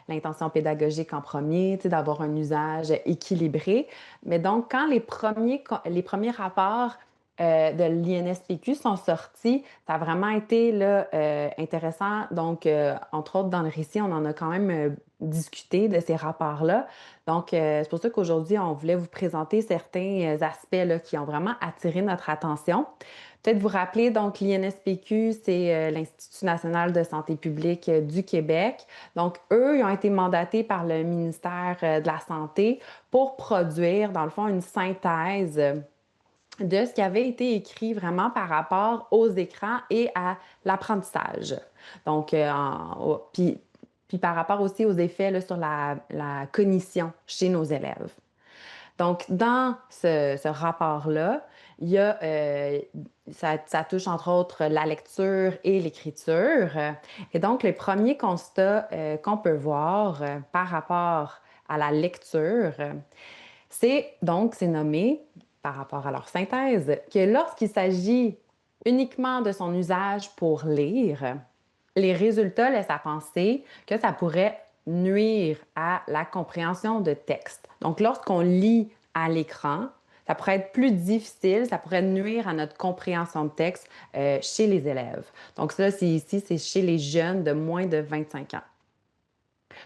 B: l'intention pédagogique en premier, tu sais, d'avoir un usage équilibré. Mais donc, quand les premiers rapports de l'INSPQ sont sortis. Ça a vraiment été là, intéressant. Donc, entre autres, dans le récit, on en a quand même discuté de ces rapports-là. Donc, c'est pour ça qu'aujourd'hui, on voulait vous présenter certains aspects là, qui ont vraiment attiré notre attention. Peut-être vous rappeler, donc, l'INSPQ, c'est l'Institut national de santé publique du Québec. Donc, eux, ils ont été mandatés par le ministère de la Santé pour produire, dans le fond, une synthèse de ce qui avait été écrit vraiment par rapport aux écrans et à l'apprentissage. Donc, puis par rapport aussi aux effets là, sur la cognition chez nos élèves. Donc, dans ce rapport-là, il y a, ça touche entre autres la lecture et l'écriture. Et donc, les premiers constats qu'on peut voir par rapport à la lecture, c'est nommé, par rapport à leur synthèse, que lorsqu'il s'agit uniquement de son usage pour lire, les résultats laissent à penser que ça pourrait nuire à la compréhension de texte. Donc, lorsqu'on lit à l'écran, ça pourrait être plus difficile, ça pourrait nuire à notre compréhension de texte chez les élèves. Donc, ça, ici, c'est chez les jeunes de moins de 25 ans.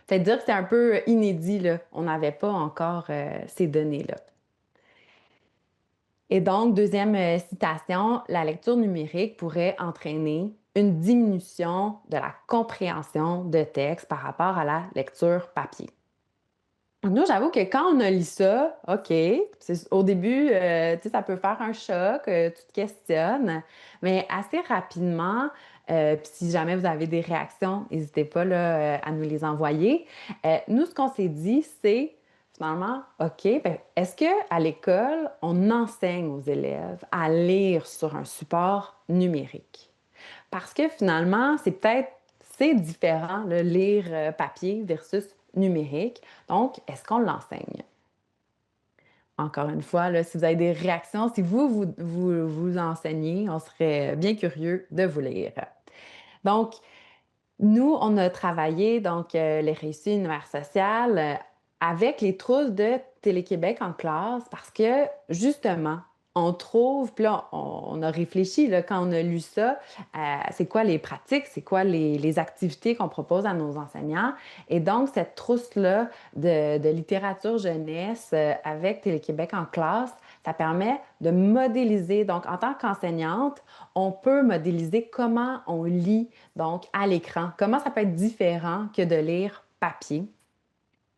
B: Peut-être dire que c'est un peu inédit, là. On n'avait pas encore ces données-là. Et donc, deuxième citation, la lecture numérique pourrait entraîner une diminution de la compréhension de texte par rapport à la lecture papier. Nous, j'avoue que quand on a lu ça, OK, au début, tu sais, ça peut faire un choc, tu te questionnes, mais assez rapidement, puis si jamais vous avez des réactions, n'hésitez pas là, à nous les envoyer. Nous, ce qu'on s'est dit, c'est finalement, OK, ben, est-ce que à l'école, on enseigne aux élèves à lire sur un support numérique? Parce que finalement, c'est différent, le lire papier versus numérique. Donc, est-ce qu'on l'enseigne? Encore une fois, là, si vous avez des réactions, si vous enseignez, on serait bien curieux de vous lire. Donc, nous, on a travaillé les réussites univers social avec les trousses de Télé-Québec en classe parce que justement, on trouve, puis là, on a réfléchi là, quand on a lu ça, c'est quoi les pratiques, c'est quoi les activités qu'on propose à nos enseignants. Et donc, cette trousse-là de littérature jeunesse avec Télé-Québec en classe, ça permet de modéliser. Donc, en tant qu'enseignante, on peut modéliser comment on lit donc à l'écran. Comment ça peut être différent que de lire papier?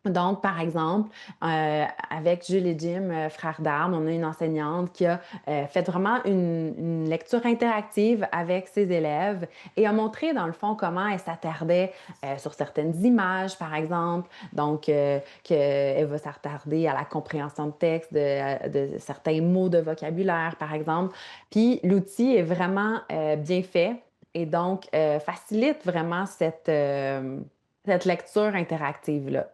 B: Donc, par exemple, avec Jules et Jim, frères d'armes, on a une enseignante qui a fait vraiment une lecture interactive avec ses élèves et a montré, dans le fond, comment elle s'attardait sur certaines images, par exemple. Donc, qu'elle va s'attarder à la compréhension de texte, de certains mots de vocabulaire, par exemple. Puis, l'outil est vraiment bien fait et donc facilite vraiment cette lecture interactive-là.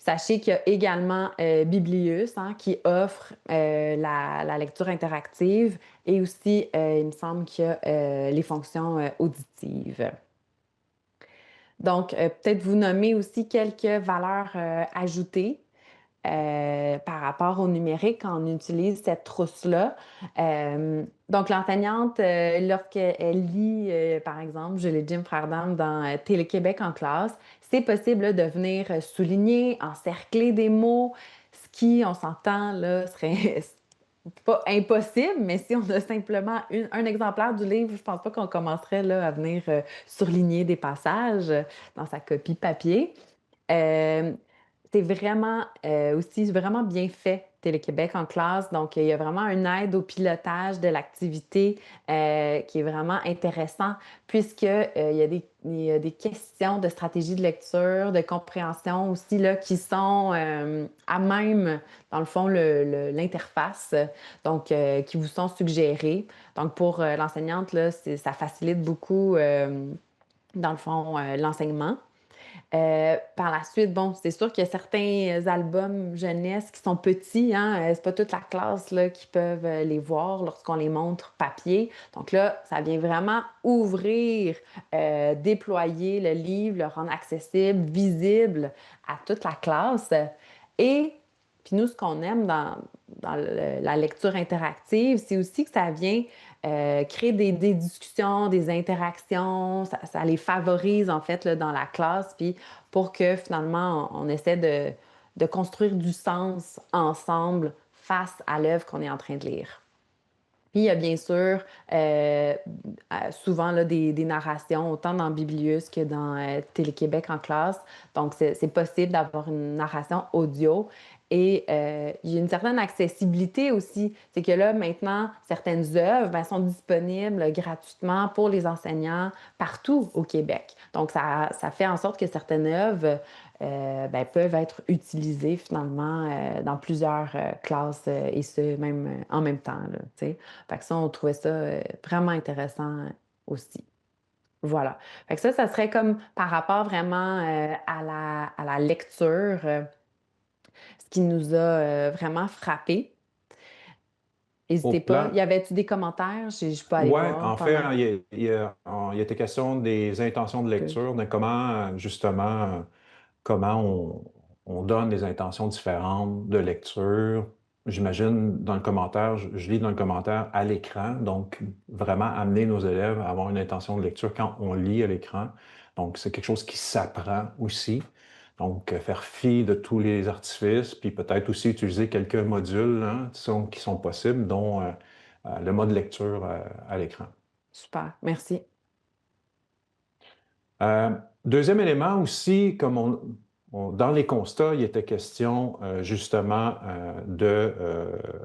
B: Sachez qu'il y a également Biblius hein, qui offre la lecture interactive et aussi, il me semble qu'il y a les fonctions auditives. Donc, peut-être vous nommer aussi quelques valeurs ajoutées par rapport au numérique quand on utilise cette trousse-là. Donc, l'enseignante, lorsqu'elle lit, par exemple, je l'ai dit, Frères d'âme dans Télé-Québec en classe, c'est possible là, de venir souligner, encercler des mots, ce qui, on s'entend, là, serait pas impossible, mais si on a simplement un exemplaire du livre, je pense pas qu'on commencerait là, à venir surligner des passages dans sa copie papier. Euh, c'est vraiment aussi vraiment bien fait, Télé-Québec en classe. Donc, il y a vraiment une aide au pilotage de l'activité qui est vraiment intéressant puisque il y a des questions de stratégie de lecture, de compréhension aussi là, qui sont à même, dans le fond, l'interface, donc qui vous sont suggérées. Donc, pour l'enseignante, là, ça facilite beaucoup, dans le fond, l'enseignement. Par la suite, bon, c'est sûr qu'il y a certains albums jeunesse qui sont petits, hein, c'est pas toute la classe là, qui peuvent les voir lorsqu'on les montre papier. Donc là, ça vient vraiment ouvrir, déployer le livre, le rendre accessible, visible à toute la classe. Et puis nous, ce qu'on aime dans la lecture interactive, c'est aussi que ça vient créer des discussions, des interactions, ça les favorise en fait là, dans la classe, puis pour que finalement on essaie de construire du sens ensemble face à l'œuvre qu'on est en train de lire. Puis il y a bien sûr souvent là, des narrations, autant dans Biblius que dans Télé-Québec en classe. Donc, c'est possible d'avoir une narration audio. Et il y a une certaine accessibilité aussi. C'est que là, maintenant, certaines œuvres ben, sont disponibles gratuitement pour les enseignants partout au Québec. Donc, ça fait en sorte que certaines œuvres ben, peuvent être utilisées finalement dans plusieurs classes et ce, même en même temps. Là, tu sais. Fait que ça, on trouvait ça vraiment intéressant aussi. Voilà. Fait que ça serait comme par rapport vraiment à la lecture, ce qui nous a vraiment frappé.
A: Au
B: N'hésitez pas.
A: plan,
B: Y avait-tu des commentaires? Je peux aller
A: ouais,
B: voir
A: en fait,
B: pendant
A: hein, il été question des intentions de
B: que...
A: lecture, de comment, justement, comment on donne des intentions différentes de lecture. J'imagine dans le commentaire, je lis dans le commentaire à l'écran, donc vraiment amener nos élèves à avoir une intention de lecture quand on lit à l'écran. Donc, c'est quelque chose qui s'apprend aussi. Donc, faire fi de tous les artifices, puis peut-être aussi utiliser quelques modules hein, qui sont possibles, dont le mode lecture à l'écran.
B: Super. Merci.
A: Euh, Deuxième élément aussi, comme dans les constats, il était question justement de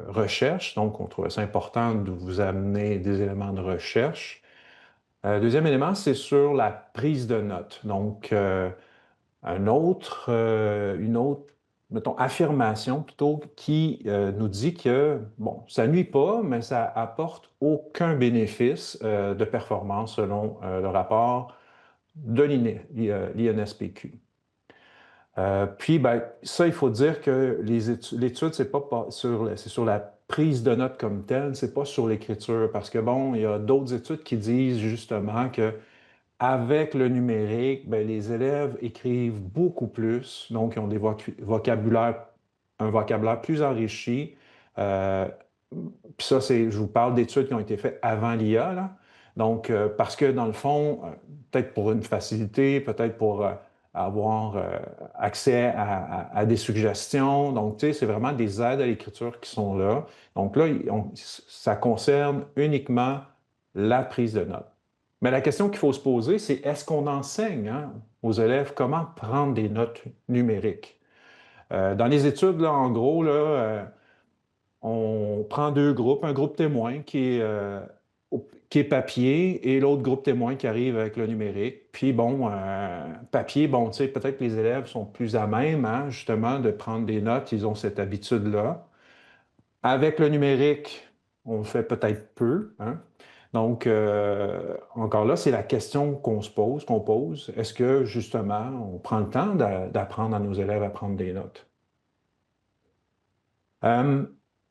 A: recherche. Donc, on trouvait ça important de vous amener des éléments de recherche. Deuxième élément, c'est sur la prise de notes. Donc, une autre, mettons, affirmation plutôt qui nous dit que, bon, ça nuit pas, mais ça apporte aucun bénéfice de performance selon le rapport de l'INSPQ. Puis, ben, ça, il faut dire que l'étude, c'est sur la prise de notes comme telle, c'est pas sur l'écriture, parce que, bon, il y a d'autres études qui disent justement que avec le numérique, ben, les élèves écrivent beaucoup plus, donc ils ont un vocabulaire plus enrichi. Euh, Puis ça, je vous parle d'études qui ont été faites avant l'IA, là. Donc, parce que dans le fond, peut-être pour une facilité, peut-être pour avoir accès à des suggestions. Donc, tu sais, c'est vraiment des aides à l'écriture qui sont là. Donc là, ça concerne uniquement la prise de notes. Mais la question qu'il faut se poser, c'est est-ce qu'on enseigne hein, aux élèves comment prendre des notes numériques? Dans les études, là, en gros, là, on prend deux groupes, un groupe témoin qui est papier et l'autre groupe témoin qui arrive avec le numérique. Puis bon, papier, bon, tu sais, peut-être que les élèves sont plus à même, hein, justement, de prendre des notes, ils ont cette habitude-là. Avec le numérique, on le fait peut-être peu, hein. Donc, encore là, c'est la question qu'on pose. Est-ce que, justement, on prend le temps d'apprendre à nos élèves à prendre des notes? Euh,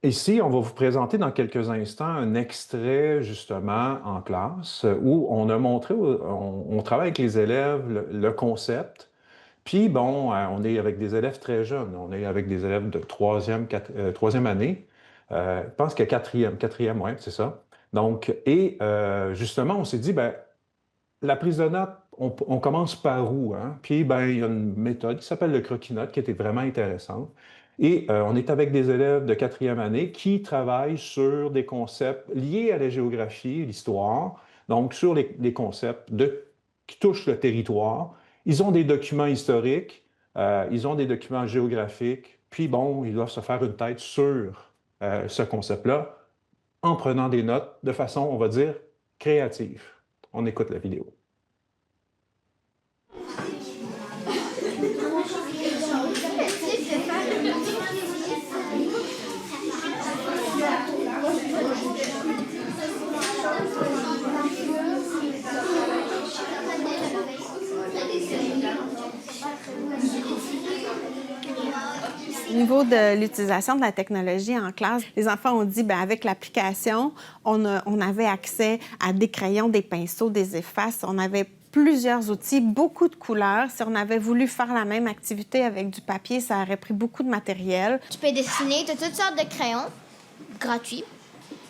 A: Ici, on va vous présenter dans quelques instants un extrait, justement, en classe où on a montré, on travaille avec les élèves le concept. Puis, bon, on est avec des élèves très jeunes. On est avec des élèves de troisième année. Je pense que quatrième, oui, c'est ça. Donc, et justement, on s'est dit, ben, la prise de notes, on commence par où, hein? Puis, ben, il y a une méthode qui s'appelle le croquis-notes qui était vraiment intéressante. Et on est avec des élèves de quatrième année qui travaillent sur des concepts liés à la géographie, l'histoire, donc sur les concepts qui touchent le territoire. Ils ont des documents historiques, ils ont des documents géographiques, puis bon, ils doivent se faire une tête sur ce concept-là en prenant des notes de façon, on va dire, créative. On écoute la vidéo.
C: Au niveau de l'utilisation de la technologie en classe, les enfants ont dit bien, avec l'application, on avait accès à des crayons, des pinceaux, des effaces, on avait plusieurs outils, beaucoup de couleurs. Si on avait voulu faire la même activité avec du papier, ça aurait pris beaucoup de matériel.
D: Tu peux dessiner, tu as toutes sortes de crayons gratuits.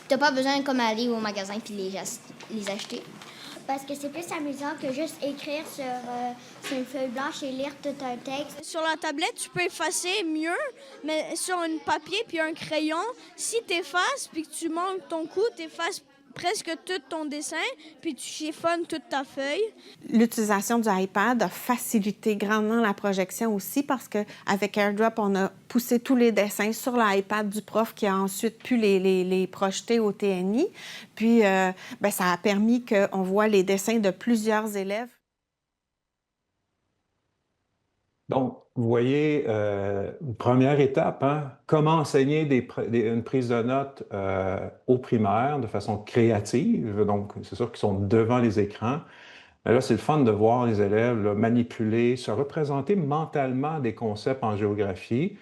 D: Tu n'as pas besoin comme aller au magasin puis les acheter.
E: Parce que c'est plus amusant que juste écrire sur une feuille blanche et lire tout un texte.
F: Sur la tablette, tu peux effacer mieux, mais sur un papier puis un crayon, si tu effaces puis que tu manques ton coup, tu effaces presque tout ton dessin, puis tu chiffonnes toute ta feuille.
C: L'utilisation du iPad a facilité grandement la projection aussi parce qu'avec AirDrop, on a poussé tous les dessins sur l'iPad du prof qui a ensuite pu les projeter au TNI. Puis, bien, ça a permis qu'on voit les dessins de plusieurs élèves.
A: Donc, vous voyez, une première étape, hein, comment enseigner une prise de notes aux primaires de façon créative. Donc, c'est sûr qu'ils sont devant les écrans. Mais là, c'est le fun de voir les élèves là, manipuler, se représenter mentalement des concepts en géographie.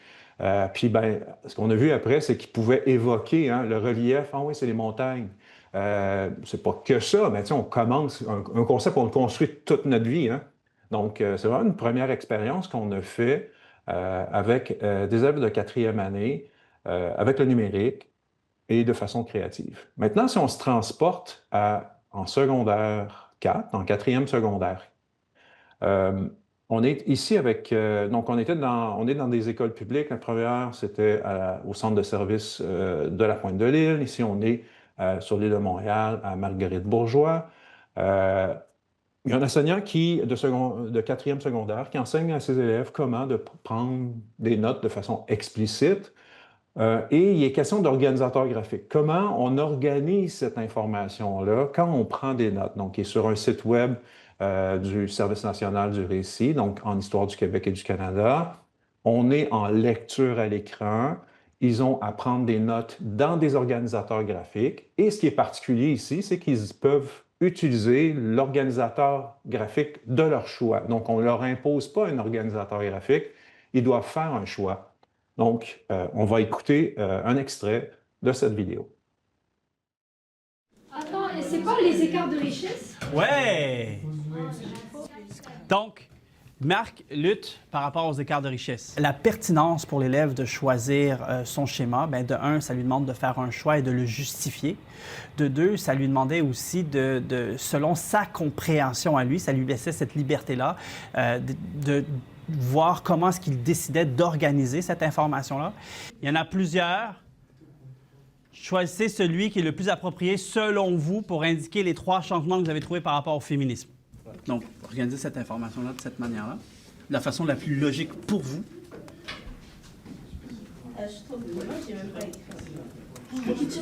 A: Puis, ben, ce qu'on a vu après, c'est qu'ils pouvaient évoquer hein, le relief. Ah oui, c'est les montagnes. C'est pas que ça, mais on commence un concept, on le construit toute notre vie. Hein. Donc, c'est vraiment une première expérience qu'on a fait avec des élèves de quatrième année, avec le numérique et de façon créative. Maintenant, si on se transporte en secondaire 4, en quatrième secondaire, euh, on est ici avec, donc on est dans des écoles publiques. La première, c'était au centre de service de la Pointe-de-l'Île. Ici, on est sur l'île de Montréal, à Marguerite-Bourgeois. Il y a un enseignant de quatrième secondaire qui enseigne à ses élèves comment de prendre des notes de façon explicite. Et il est question d'organisateur graphique. Comment on organise cette information-là quand on prend des notes? Donc, il est sur un site web du Service national du récit, donc en Histoire du Québec et du Canada. On est en lecture à l'écran. Ils ont à prendre des notes dans des organisateurs graphiques. Et ce qui est particulier ici, c'est qu'ils peuvent utiliser l'organisateur graphique de leur choix. Donc, on ne leur impose pas un organisateur graphique. Ils doivent faire un choix. Donc, on va écouter un extrait de cette vidéo.
G: Attends, et c'est pas les écarts de richesse?
H: Ouais! Donc, Marc lutte par rapport aux écarts de richesse. La pertinence pour l'élève de choisir son schéma, bien, de un, ça lui demande de faire un choix et de le justifier. De deux, ça lui demandait aussi selon sa compréhension à lui, ça lui laissait cette liberté-là de voir comment est-ce qu'il décidait d'organiser cette information-là. Il y en a plusieurs. Choisissez celui qui est le plus approprié selon vous pour indiquer les 3 changements que vous avez trouvés par rapport au féminisme. Donc, organisez cette information-là de cette manière-là, de la façon la plus logique pour vous.
G: Je trouve que moi, j'ai même pas écrit ça.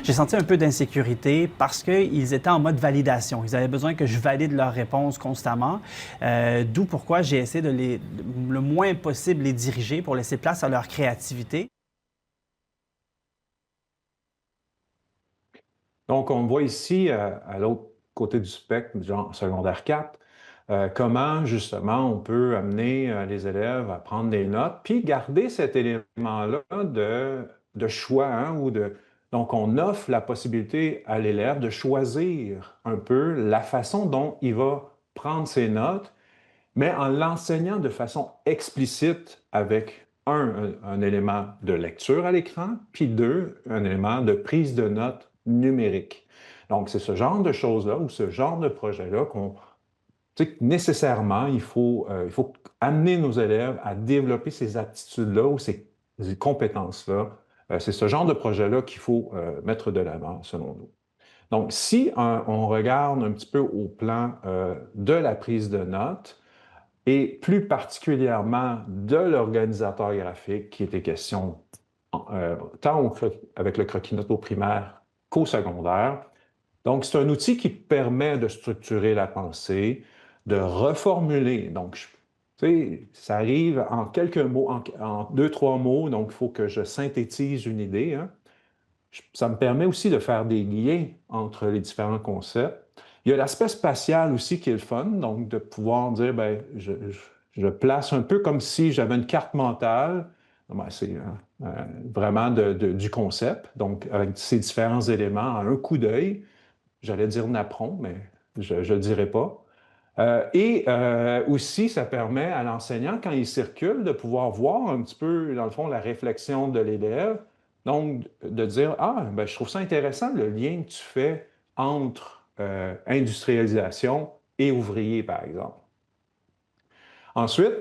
H: J'ai senti un peu d'insécurité parce qu'ils étaient en mode validation. Ils avaient besoin que je valide leurs réponses constamment, d'où pourquoi j'ai essayé de le moins possible les diriger pour laisser place à leur créativité.
A: Donc, on voit ici, à l'autre côté du spectre, genre secondaire 4, comment, justement, on peut amener les élèves à prendre des notes, puis garder cet élément-là de choix. Hein, donc, on offre la possibilité à l'élève de choisir un peu la façon dont il va prendre ses notes, mais en l'enseignant de façon explicite avec, un élément de lecture à l'écran, puis 2, un élément de prise de notes numérique. Donc, c'est ce genre de choses-là ou ce genre de projet-là nécessairement, il faut amener nos élèves à développer ces aptitudes-là ou ces compétences-là. C'est ce genre de projet-là qu'il faut mettre de l'avant, selon nous. Donc, si on regarde un petit peu au plan de la prise de notes, et plus particulièrement de l'organisateur graphique qui était question tant avec le croquis-notes au primaire qu'au secondaire. Donc, c'est un outil qui permet de structurer la pensée, de reformuler. Donc, tu sais, ça arrive en quelques mots, en 2-3 mots, donc il faut que je synthétise une idée. Hein. Ça me permet aussi de faire des liens entre les différents concepts. Il y a l'aspect spatial aussi qui est le fun, donc de pouvoir dire, bien, je place un peu comme si j'avais une carte mentale. Ben, c'est vraiment du concept, donc avec ces différents éléments à un coup d'œil. J'allais dire napperon, mais je ne le dirai pas. Et aussi, ça permet à l'enseignant, quand il circule, de pouvoir voir un petit peu, dans le fond, la réflexion de l'élève. Donc, de dire, ah, ben, je trouve ça intéressant, le lien que tu fais entre industrialisation et ouvrier, par exemple. Ensuite,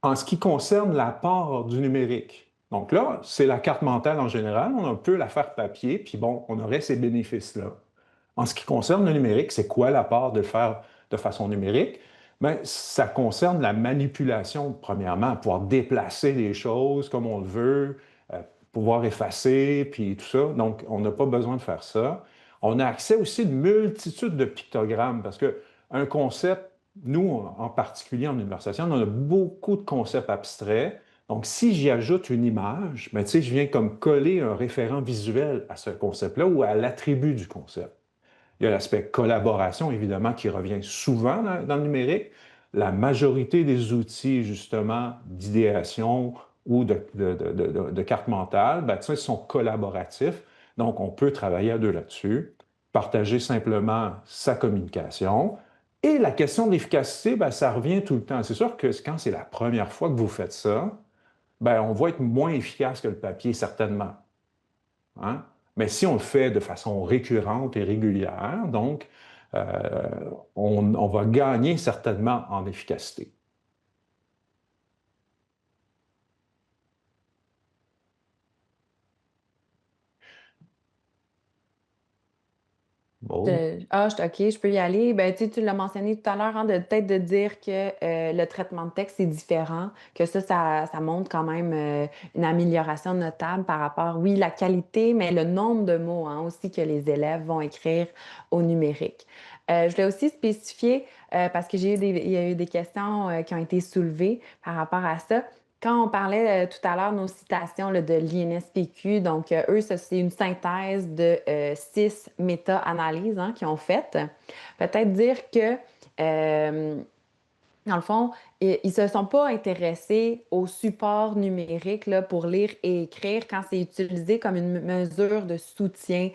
A: en ce qui concerne l'apport du numérique, donc là, c'est la carte mentale en général, on peut la faire papier, puis bon, on aurait ces bénéfices-là. En ce qui concerne le numérique, c'est quoi l'apport de le faire de façon numérique? Bien, ça concerne la manipulation, premièrement, pouvoir déplacer les choses comme on le veut, pouvoir effacer, puis tout ça. Donc, on n'a pas besoin de faire ça. On a accès aussi à une multitude de pictogrammes parce qu'un concept, nous, en particulier en université, on a beaucoup de concepts abstraits. Donc, si j'y ajoute une image, bien, tu sais, je viens comme coller un référent visuel à ce concept-là ou à l'attribut du concept. Il y a l'aspect collaboration, évidemment, qui revient souvent dans le numérique. La majorité des outils, justement, d'idéation ou de carte mentale, ben, sont collaboratifs. Donc, on peut travailler à deux là-dessus, partager simplement sa communication. Et la question de l'efficacité, ben, ça revient tout le temps. C'est sûr que quand c'est la première fois que vous faites ça, ben, on va être moins efficace que le papier, certainement. Hein? Mais si on le fait de façon récurrente et régulière, donc, on va gagner certainement en efficacité. Maud?
B: OK, je peux y aller. Ben, tu l'as mentionné tout à l'heure, hein, peut-être de dire que le traitement de texte est différent, que ça montre quand même une amélioration notable par rapport, oui, la qualité, mais le nombre de mots hein, aussi que les élèves vont écrire au numérique. Je voulais aussi spécifier, parce que il y a eu des questions qui ont été soulevées par rapport à ça. Quand on parlait tout à l'heure, nos citations là, de l'INSPQ, donc eux, ça, c'est une synthèse de 6 méta-analyses hein, qu'ils ont faites. Peut-être dire que dans le fond, ils se sont pas intéressés au support numérique là, pour lire et écrire quand c'est utilisé comme une mesure de soutien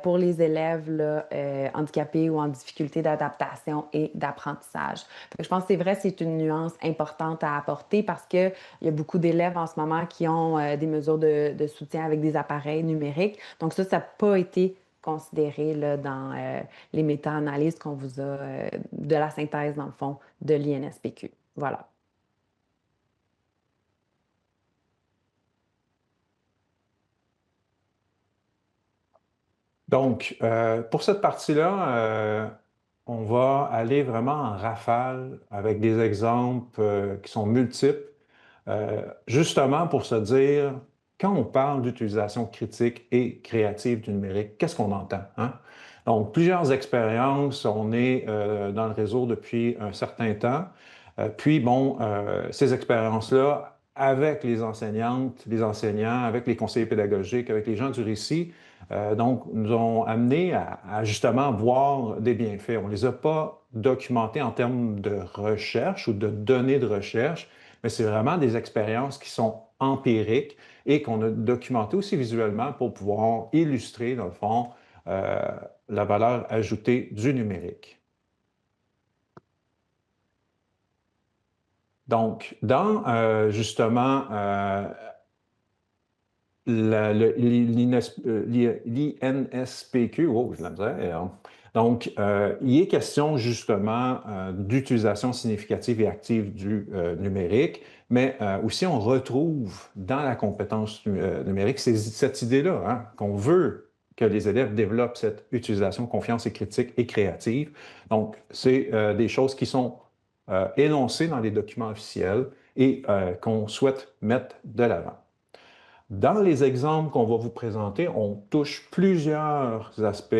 B: pour les élèves là, handicapés ou en difficulté d'adaptation et d'apprentissage. Fait que je pense que c'est vrai, c'est une nuance importante à apporter parce qu'il y a beaucoup d'élèves en ce moment qui ont des mesures de soutien avec des appareils numériques. Donc ça n'a pas été considéré là, dans les méta-analyses qu'on vous a, de la synthèse, dans le fond, de l'INSPQ. Voilà.
A: Donc, pour cette partie-là, on va aller vraiment en rafale avec des exemples qui sont multiples, justement pour se dire, quand on parle d'utilisation critique et créative du numérique, qu'est-ce qu'on entend, hein? Donc, plusieurs expériences, on est dans le réseau depuis un certain temps. Puis, bon, ces expériences-là, avec les enseignantes, les enseignants, avec les conseillers pédagogiques, avec les gens du récit, donc, nous ont amené à justement voir des bienfaits. On ne les a pas documentés en termes de recherche ou de données de recherche, mais c'est vraiment des expériences qui sont empiriques et qu'on a documentées aussi visuellement pour pouvoir illustrer, dans le fond, euh, la valeur ajoutée du numérique. Donc, dans justement l'INSPQ, oh, je la misère. Donc, il est question justement d'utilisation significative et active du numérique, mais aussi on retrouve dans la compétence numérique cette idée-là, hein, qu'on veut que les élèves développent cette utilisation confiance et critique et créative. Donc, c'est des choses qui sont énoncées dans les documents officiels et qu'on souhaite mettre de l'avant. Dans les exemples qu'on va vous présenter, on touche plusieurs aspects,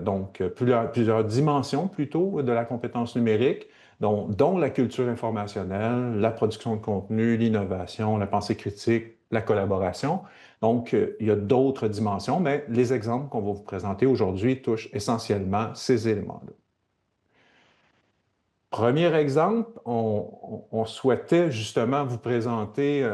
A: donc plusieurs dimensions plutôt de la compétence numérique, dont la culture informationnelle, la production de contenu, l'innovation, la pensée critique, la collaboration. Donc, il y a d'autres dimensions, mais les exemples qu'on va vous présenter aujourd'hui touchent essentiellement ces éléments-là. Premier exemple, on souhaitait justement vous présenter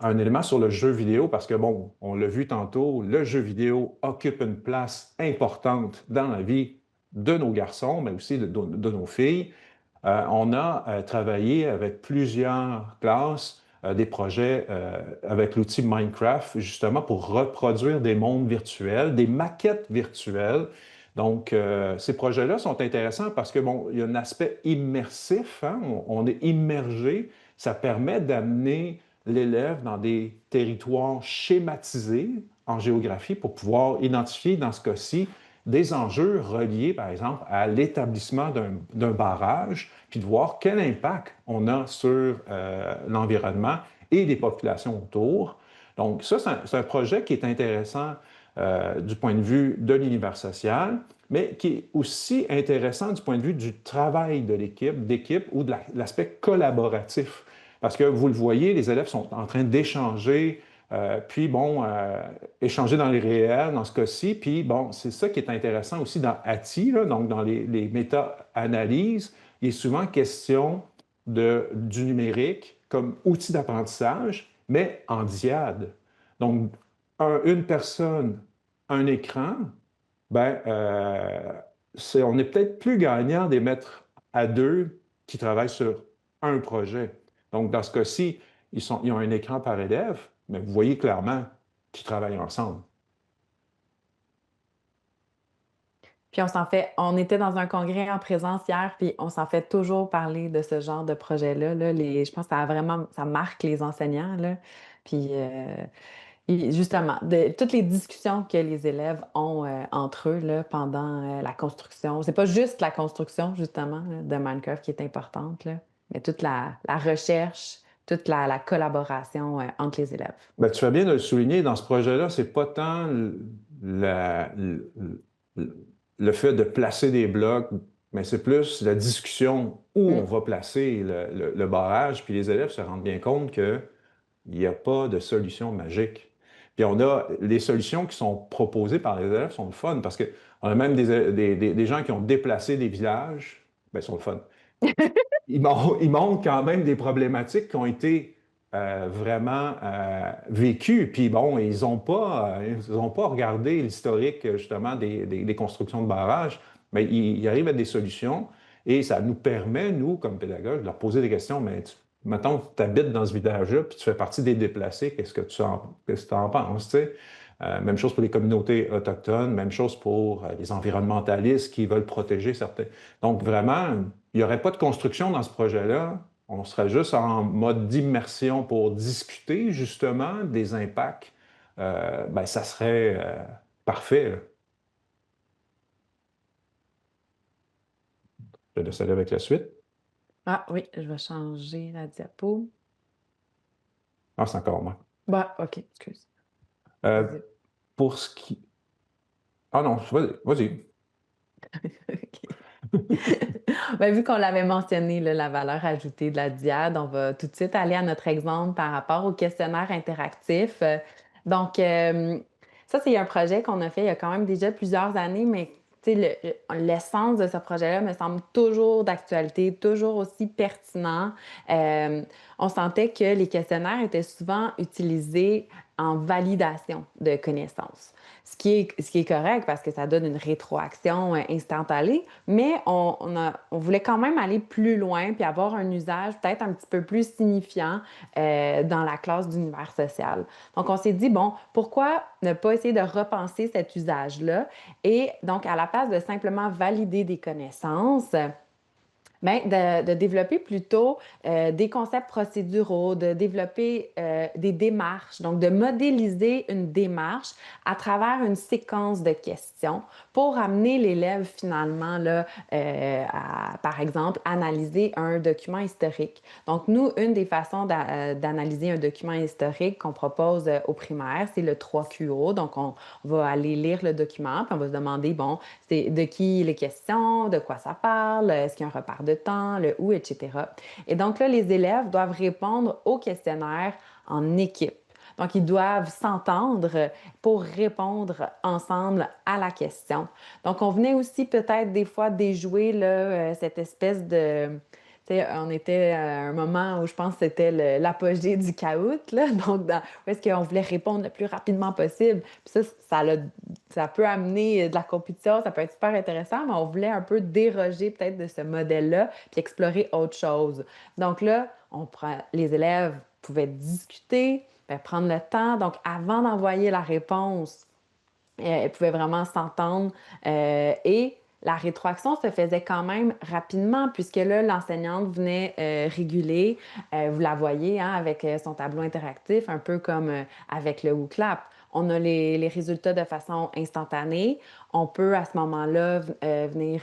A: un élément sur le jeu vidéo parce que, bon, on l'a vu tantôt, le jeu vidéo occupe une place importante dans la vie de nos garçons, mais aussi de nos filles. On a travaillé avec plusieurs classes des projets avec l'outil Minecraft, justement pour reproduire des mondes virtuels, des maquettes virtuelles. Donc, ces projets-là sont intéressants parce que, bon, il y a un aspect immersif, hein, on est immergé, ça permet d'amener l'élève dans des territoires schématisés en géographie pour pouvoir identifier, dans ce cas-ci, des enjeux reliés, par exemple, à l'établissement d'un barrage, puis de voir quel impact on a sur l'environnement et les populations autour. Donc, ça, c'est un projet qui est intéressant du point de vue de l'univers social, mais qui est aussi intéressant du point de vue du travail de d'équipe ou de l'aspect collaboratif. Parce que vous le voyez, les élèves sont en train d'échanger, puis bon, échanger dans les réels, dans ce cas-ci, puis bon, c'est ça qui est intéressant aussi dans ATI, là, donc dans les méta-analyses, il est souvent question du numérique comme outil d'apprentissage, mais en dyade. Donc, une personne, un écran, ben, on est peut-être plus gagnant des mettre à deux qui travaillent sur un projet. Donc, dans ce cas-ci, ils ont un écran par élève, mais vous voyez clairement qu'ils travaillent ensemble.
B: Puis on était dans un congrès en présence hier, puis on s'en fait toujours parler de ce genre de projet-là. Là. Je pense que ça marque les enseignants. Là. Puis Et justement, toutes les discussions que les élèves ont entre eux là, pendant la construction. C'est pas juste la construction, justement, là, de Minecraft qui est importante, là, mais toute la recherche, toute la collaboration entre les élèves.
A: Ben, tu fais bien de le souligner, dans ce projet-là, c'est pas tant le fait de placer des blocs, mais c'est plus la discussion où on va placer le barrage, puis les élèves se rendent bien compte qu'il n'y a pas de solution magique. Puis on a les solutions qui sont proposées par les élèves sont le fun, parce qu'on a même des gens qui ont déplacé des villages, ben, sont le fun. Ils montrent quand même des problématiques qui ont été vraiment vécues. Puis bon, ils n'ont pas regardé l'historique justement des constructions de barrages, mais ils arrivent à des solutions et ça nous permet, nous, comme pédagogues, de leur poser des questions. Mais mettons que tu habites dans ce village-là, puis tu fais partie des déplacés, qu'est-ce que tu en penses, tu sais? Même chose pour les communautés autochtones, même chose pour les environnementalistes qui veulent protéger certains. Donc, vraiment, il n'y aurait pas de construction dans ce projet-là. On serait juste en mode d'immersion pour discuter justement des impacts. Ben, ça serait parfait, là. Je laisse aller avec la suite.
B: Ah oui, je vais changer la diapo.
A: Ah, c'est encore moi.
B: Bah, OK, excuse.
A: Pour ce qui... Ah non, vas-y.
B: Ben, vu qu'on l'avait mentionné, là, la valeur ajoutée de la DIAD, on va tout de suite aller à notre exemple par rapport au questionnaire interactif. Donc, ça, c'est un projet qu'on a fait il y a quand même déjà plusieurs années, mais tu sais, l'essence de ce projet-là me semble toujours d'actualité, toujours aussi pertinent. On sentait que les questionnaires étaient souvent utilisés en validation de connaissances. Ce qui est correct parce que ça donne une rétroaction instantanée, mais on voulait quand même aller plus loin puis avoir un usage peut-être un petit peu plus signifiant dans la classe d'univers social. Donc, on s'est dit, bon, pourquoi ne pas essayer de repenser cet usage-là? Et donc, à la place de simplement valider des connaissances, bien, de développer plutôt des concepts procéduraux, de développer des démarches, donc de modéliser une démarche à travers une séquence de questions pour amener l'élève finalement là, à, par exemple, analyser un document historique. Donc, nous, une des façons d'analyser un document historique qu'on propose au primaire, c'est le 3QO. Donc, on va aller lire le document, puis on va se demander, bon, c'est de qui il est question, de quoi ça parle, est-ce qu'il y a un repère de temps, le où, etc. Et donc là, les élèves doivent répondre au questionnaire en équipe. Donc, ils doivent s'entendre pour répondre ensemble à la question. Donc, on venait aussi peut-être des fois déjouer là, cette espèce de... On était à un moment où je pense que c'était l'apogée du caout, là, donc où est-ce qu'on voulait répondre le plus rapidement possible. Puis ça peut amener de la compétition, ça peut être super intéressant, mais on voulait un peu déroger peut-être de ce modèle-là puis explorer autre chose. Donc là, les élèves pouvaient discuter, prendre le temps. Donc, avant d'envoyer la réponse, ils pouvaient vraiment s'entendre et la rétroaction se faisait quand même rapidement puisque là, l'enseignante venait réguler. Vous la voyez hein, avec son tableau interactif, un peu comme avec le WooClap. On a les résultats de façon instantanée. On peut à ce moment-là venir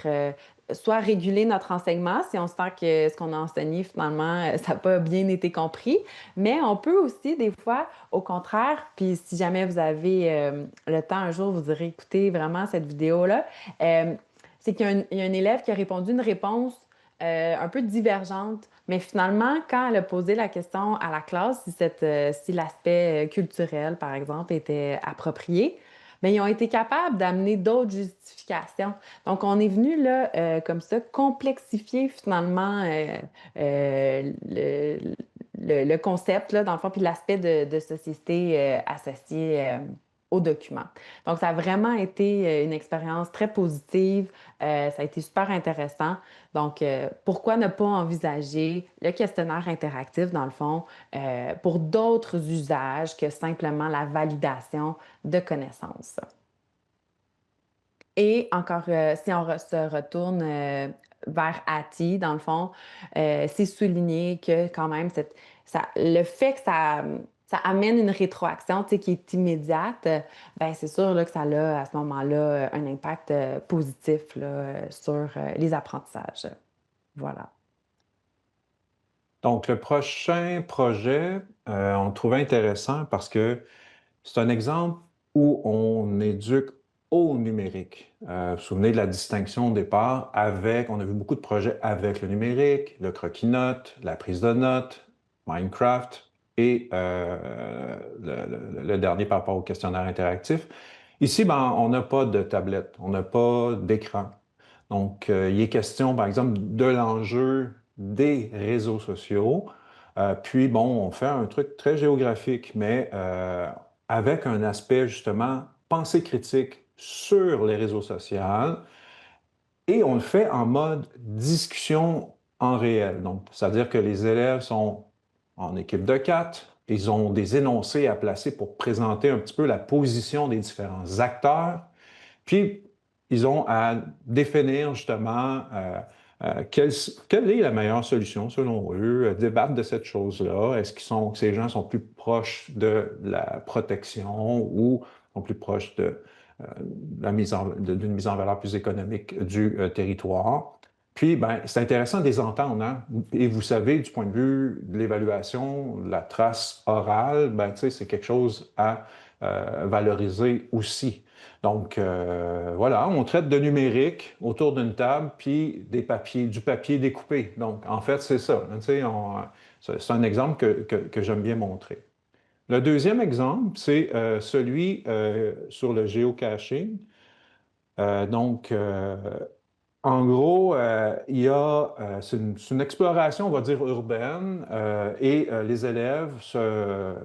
B: soit réguler notre enseignement si on sent que ce qu'on a enseigné finalement, ça n'a pas bien été compris, mais on peut aussi des fois, au contraire, puis si jamais vous avez le temps un jour, vous irez écouter vraiment cette vidéo-là, c'est qu'il y a un élève qui a répondu une réponse un peu divergente, mais finalement, quand elle a posé la question à la classe, si l'aspect culturel, par exemple, était approprié, bien, ils ont été capables d'amener d'autres justifications. Donc, on est venu là, comme ça, complexifier finalement le concept, là, dans le fond, puis l'aspect de société associé au document. Donc, ça a vraiment été une expérience très positive. Ça a été super intéressant. Donc, pourquoi ne pas envisager le questionnaire interactif, dans le fond, pour d'autres usages que simplement la validation de connaissances? Et encore, si on se retourne vers ATI, dans le fond, c'est souligné que quand même, le fait que ça amène une rétroaction, tu sais, qui est immédiate, ben c'est sûr là, que ça a à ce moment-là un impact positif là, sur les apprentissages. Voilà.
A: Donc, le prochain projet, on le trouvait intéressant parce que c'est un exemple où on éduque au numérique. Vous vous souvenez de la distinction au départ avec, on a vu beaucoup de projets avec le numérique, le croquis-notes, la prise de notes, Minecraft et le dernier par rapport au questionnaire interactif. Ici, ben, on n'a pas de tablette, on n'a pas d'écran. Donc, il est question, par exemple, de l'enjeu des réseaux sociaux. Puis, bon, on fait un truc très géographique, mais avec un aspect, justement, pensée critique sur les réseaux sociaux. Et on le fait en mode discussion en réel. Donc, c'est-à-dire que les élèves sont en équipe de 4, ils ont des énoncés à placer pour présenter un petit peu la position des différents acteurs. Puis, ils ont à définir justement quelle est la meilleure solution selon eux, débattre de cette chose-là. Est-ce que ces gens sont plus proches de la protection ou sont plus proches de d'une mise en valeur plus économique du territoire? Puis, ben, c'est intéressant de les entendre, hein? Et vous savez, du point de vue de l'évaluation, la trace orale, ben, c'est quelque chose à valoriser aussi. Donc, voilà, on traite de numérique autour d'une table, puis du papier découpé. Donc, en fait, c'est ça. C'est un exemple que j'aime bien montrer. Le deuxième exemple, c'est celui sur le géocaching. Donc, en gros, c'est une exploration, on va dire, urbaine, et les élèves,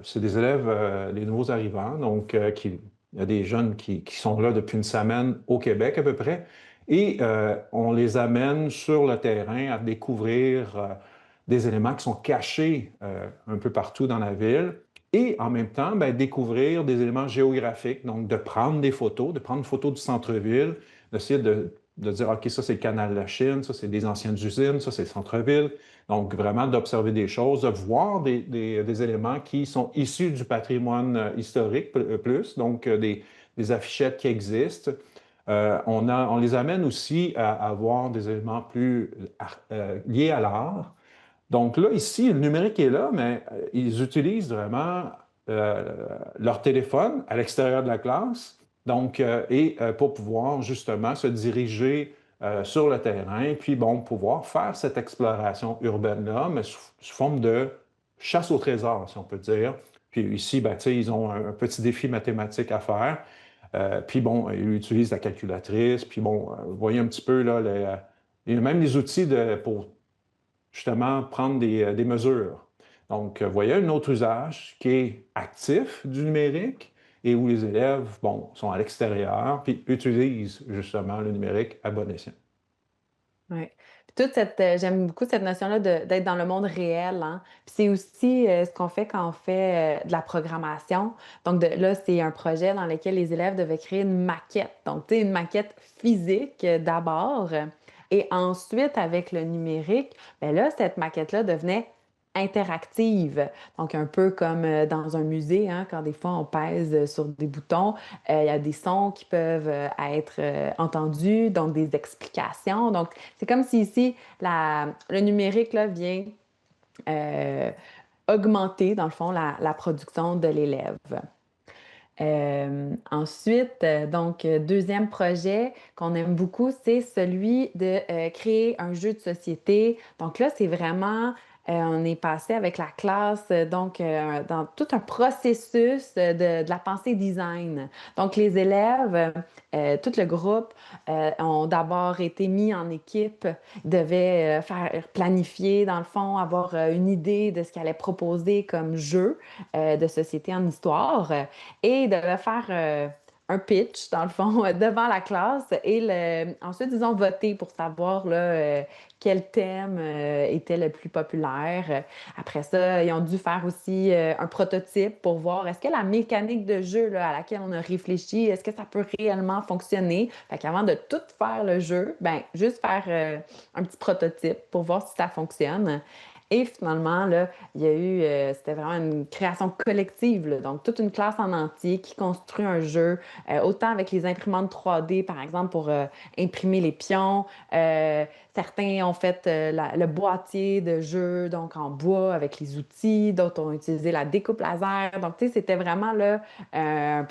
A: c'est des élèves, les nouveaux arrivants, donc il y a des jeunes qui sont là depuis une semaine au Québec à peu près, et on les amène sur le terrain à découvrir des éléments qui sont cachés un peu partout dans la ville, et en même temps, ben, découvrir des éléments géographiques, donc de prendre des photos, de prendre une photo du centre-ville, d'essayer de dire, OK, ça, c'est le canal de la Chine, ça, c'est des anciennes usines, ça, c'est le centre-ville. Donc, vraiment d'observer des choses, de voir des éléments qui sont issus du patrimoine historique plus, donc des affichettes qui existent. On les amène aussi à voir des éléments plus liés à l'art. Donc là, ici, le numérique est là, mais ils utilisent vraiment leur téléphone à l'extérieur de la classe. Donc, pour pouvoir justement se diriger sur le terrain, puis bon, pouvoir faire cette exploration urbaine-là, mais sous forme de chasse au trésor, si on peut dire. Puis ici, ben, ils ont un petit défi mathématique à faire. Puis bon, ils utilisent la calculatrice. Puis bon, vous voyez un petit peu là, il y a même les outils pour justement prendre des mesures. Donc, vous voyez un autre usage qui est actif du numérique et où les élèves, bon, sont à l'extérieur puis utilisent justement le numérique à bon escient.
B: Oui. J'aime beaucoup cette notion-là d'être dans le monde réel, hein. Puis c'est aussi ce qu'on fait quand on fait de la programmation. Donc là, c'est un projet dans lequel les élèves devaient créer une maquette. Donc, tu sais, une maquette physique d'abord. Et ensuite, avec le numérique, bien là, cette maquette-là devenait interactive. Donc, un peu comme dans un musée, hein, quand des fois on pèse sur des boutons, il y a des sons qui peuvent être entendus, donc des explications. Donc, c'est comme si ici, le numérique là, vient augmenter, dans le fond, la production de l'élève. Ensuite, donc, deuxième projet qu'on aime beaucoup, c'est celui de créer un jeu de société. Donc là, c'est vraiment, on est passé avec la classe, donc, dans tout un processus de la pensée design. Donc, les élèves, tout le groupe, ont d'abord été mis en équipe, devaient faire planifier, dans le fond, avoir une idée de ce qu'ils allaient proposer comme jeu de société en histoire. Et devait faire un pitch, dans le fond, devant la classe. Et ensuite, ils ont voté pour savoir là, quel thème était le plus populaire. Après ça, ils ont dû faire aussi un prototype pour voir est-ce que la mécanique de jeu là, à laquelle on a réfléchi, est-ce que ça peut réellement fonctionner? Fait qu'avant de tout faire le jeu, ben juste faire un petit prototype pour voir si ça fonctionne. Et finalement, là, il y a eu, c'était vraiment une création collective, là. Donc, toute une classe en entier qui construit un jeu, autant avec les imprimantes 3D, par exemple, pour imprimer les pions. Certains ont fait le boîtier de jeu, donc en bois, avec les outils. D'autres ont utilisé la découpe laser. Donc, tu sais, c'était vraiment là, un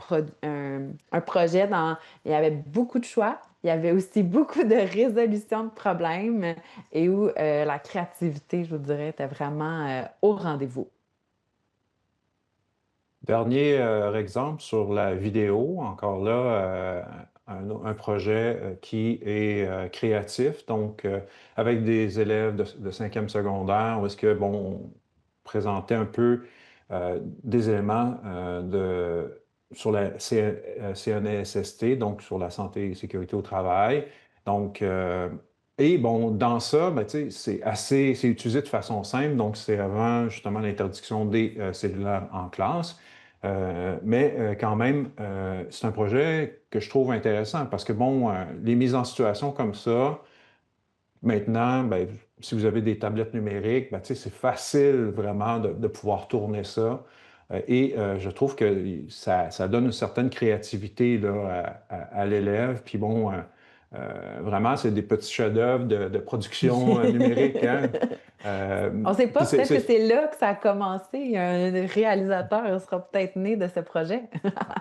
B: projet dans... Il y avait beaucoup de choix. Il y avait aussi beaucoup de résolution de problèmes et où la créativité, je vous dirais, était vraiment au rendez-vous.
A: Dernier exemple sur la vidéo, encore là, un projet qui est créatif, donc avec des élèves de 5e secondaire, où est-ce que, bon, on présentait un peu des éléments sur la CNESST, donc sur la santé et sécurité au travail. Donc, et bon, dans ça, ben, tu sais, c'est utilisé de façon simple, donc c'est avant justement l'interdiction des cellulaires en classe. Mais quand même, c'est un projet que je trouve intéressant parce que, bon, les mises en situation comme ça, maintenant, ben, si vous avez des tablettes numériques, ben, tu sais, c'est facile vraiment de pouvoir tourner ça. Je trouve que ça donne une certaine créativité là, à l'élève. Puis bon, vraiment, c'est des petits chefs-d'œuvre de production numérique, hein.
B: On ne sait pas,
A: Puis
B: peut-être que c'est là que ça a commencé. Un réalisateur sera peut-être né de ce projet.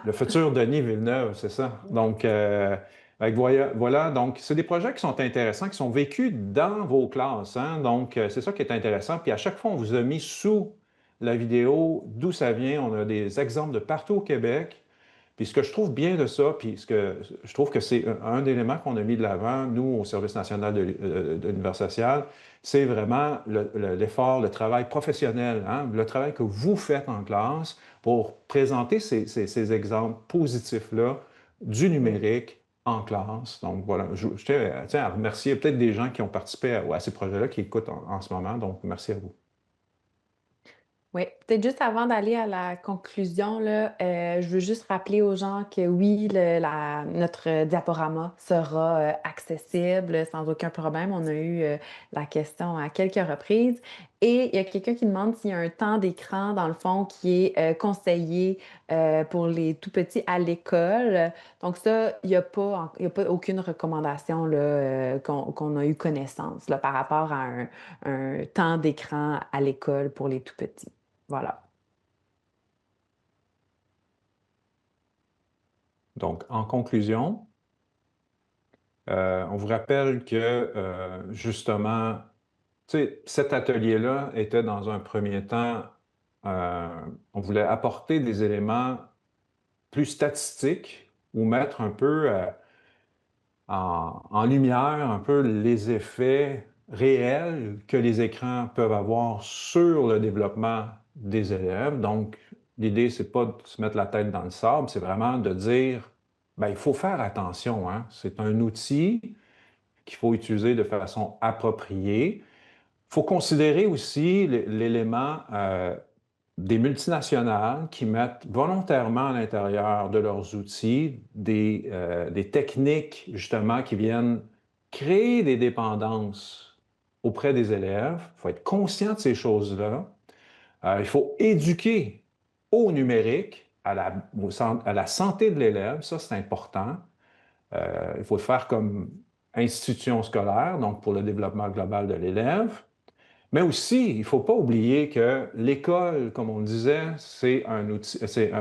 A: le futur Denis Villeneuve, c'est ça. Donc, fait que voilà, donc c'est des projets qui sont intéressants, qui sont vécus dans vos classes, hein. Donc, c'est ça qui est intéressant. Puis à chaque fois, on vous a mis sous la vidéo d'où ça vient. On a des exemples de partout au Québec. Puis ce que je trouve bien de ça, puis ce que je trouve que c'est un élément qu'on a mis de l'avant, nous, au Service national de l'univers social, c'est vraiment l'effort, le travail professionnel, hein, le travail que vous faites en classe pour présenter ces exemples positifs-là du numérique en classe. Donc voilà, je tiens à remercier peut-être des gens qui ont participé à ces projets-là, qui écoutent en ce moment. Donc merci à vous.
B: Oui, peut-être juste avant d'aller à la conclusion, là, je veux juste rappeler aux gens que oui, notre diaporama sera accessible sans aucun problème. On a eu la question à quelques reprises. Et il y a quelqu'un qui demande s'il y a un temps d'écran, dans le fond, qui est conseillé pour les tout petits à l'école. Donc ça, il y a pas aucune recommandation là, qu'on a eu connaissance là, par rapport à un temps d'écran à l'école pour les tout petits. Voilà.
A: Donc, en conclusion, on vous rappelle que justement, tu sais, cet atelier-là était dans un premier temps, euh, on voulait apporter des éléments plus statistiques ou mettre un peu en lumière un peu les effets réels que les écrans peuvent avoir sur le développement des élèves. Donc, l'idée, c'est pas de se mettre la tête dans le sable, c'est vraiment de dire, ben, il faut faire attention, hein. C'est un outil qu'il faut utiliser de façon appropriée. Il faut considérer aussi l'élément des multinationales qui mettent volontairement à l'intérieur de leurs outils des techniques, justement, qui viennent créer des dépendances auprès des élèves. Il faut être conscient de ces choses-là. Il faut éduquer au numérique, à la santé de l'élève, ça c'est important. Il faut le faire comme institution scolaire, donc pour le développement global de l'élève. Mais aussi, il ne faut pas oublier que l'école, comme on le disait, c'est un outil, c'est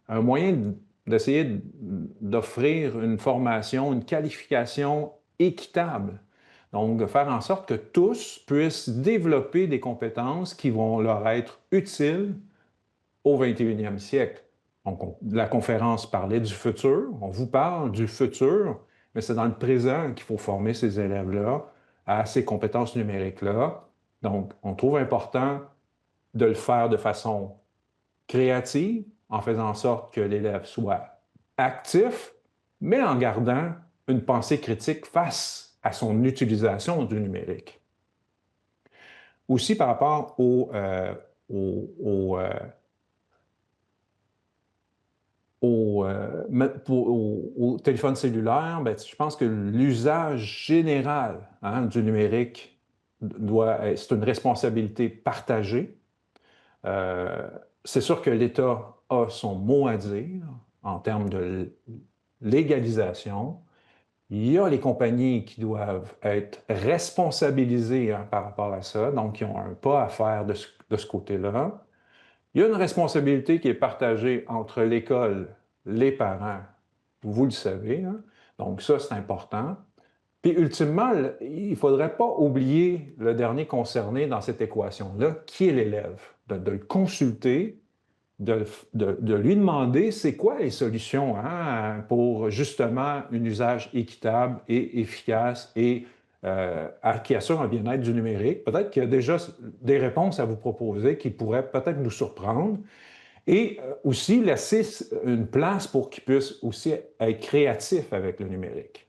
A: un moyen d'essayer d'offrir une formation, une qualification équitable. Donc, de faire en sorte que tous puissent développer des compétences qui vont leur être utiles au 21e siècle. Donc, la conférence parlait du futur, on vous parle du futur, mais c'est dans le présent qu'il faut former ces élèves-là à ces compétences numériques-là. Donc, on trouve important de le faire de façon créative, en faisant en sorte que l'élève soit actif, mais en gardant une pensée critique face à son utilisation du numérique. Aussi, par rapport au téléphone cellulaire, ben, je pense que l'usage général, hein, du numérique c'est une responsabilité partagée. C'est sûr que l'État a son mot à dire en termes de légalisation. Il y a les compagnies qui doivent être responsabilisées par rapport à ça, donc ils ont un pas à faire de ce côté-là. Il y a une responsabilité qui est partagée entre l'école, les parents, vous le savez, hein? Donc ça, c'est important. Puis ultimement, il ne faudrait pas oublier le dernier concerné dans cette équation-là, qui est l'élève, de le consulter, de lui demander c'est quoi les solutions hein, pour justement un usage équitable et efficace et qui assure un bien-être du numérique. Peut-être qu'il y a déjà des réponses à vous proposer qui pourraient peut-être nous surprendre. Et aussi laisser une place pour qu'il puisse aussi être créatif avec le numérique.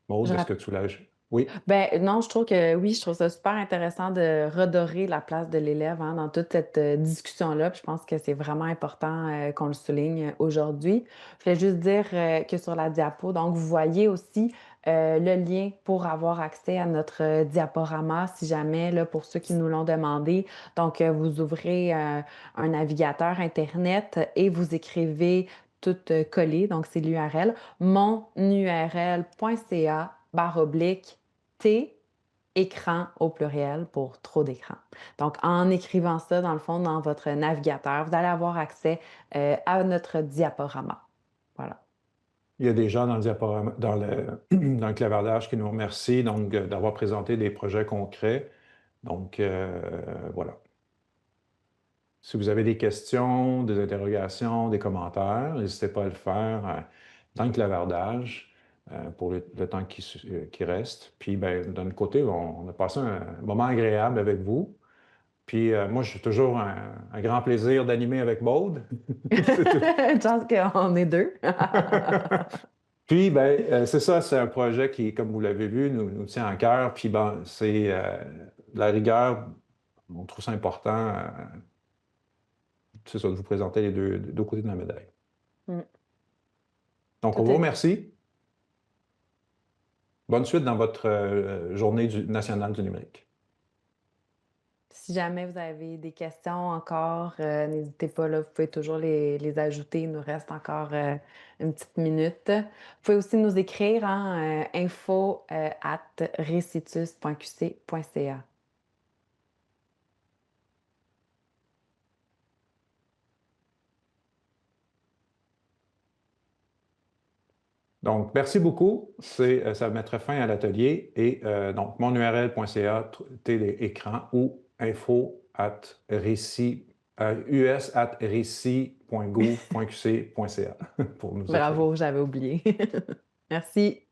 A: Maud, est-ce que tu l'as... Oui.
B: Ben non, je trouve que oui, je trouve ça super intéressant de redorer la place de l'élève hein, dans toute cette discussion-là. Puis je pense que c'est vraiment important qu'on le souligne aujourd'hui. Je voulais juste dire que sur la diapo, donc vous voyez aussi le lien pour avoir accès à notre diaporama, si jamais, là, pour ceux qui nous l'ont demandé. Donc, vous ouvrez un navigateur Internet et vous écrivez tout collé, donc c'est l'URL, monurl.ca// T, écran au pluriel pour trop d'écran. Donc, en écrivant ça, dans le fond, dans votre navigateur, vous allez avoir accès à notre diaporama. Voilà.
A: Il y a des gens dans le clavardage qui nous remercient donc, d'avoir présenté des projets concrets. Donc, voilà. Si vous avez des questions, des interrogations, des commentaires, n'hésitez pas à le faire dans le clavardage. Pour le temps qui reste. Puis, ben, d'un autre côté, on a passé un moment agréable avec vous. Puis, moi, j'ai toujours un grand plaisir d'animer avec Maude.
B: Je pense qu'on est deux.
A: Puis, ben, c'est ça, c'est un projet qui, comme vous l'avez vu, nous tient à cœur. Puis, ben, c'est la rigueur, on trouve ça important, c'est ça, de vous présenter les deux côtés de la médaille. Donc, on vous remercie. Bonne suite dans votre journée nationale du numérique.
B: Si jamais vous avez des questions encore, n'hésitez pas, là, vous pouvez toujours les ajouter. Il nous reste encore une petite minute. Vous pouvez aussi nous écrire hein, info@recitus.qc.ca.
A: Donc, merci beaucoup. Ça mettrait fin à l'atelier. Et donc, monurl.ca, téléécran ou us@reci.gouv.qc.ca pour nous écrire.
B: Bravo, j'avais oublié. Merci.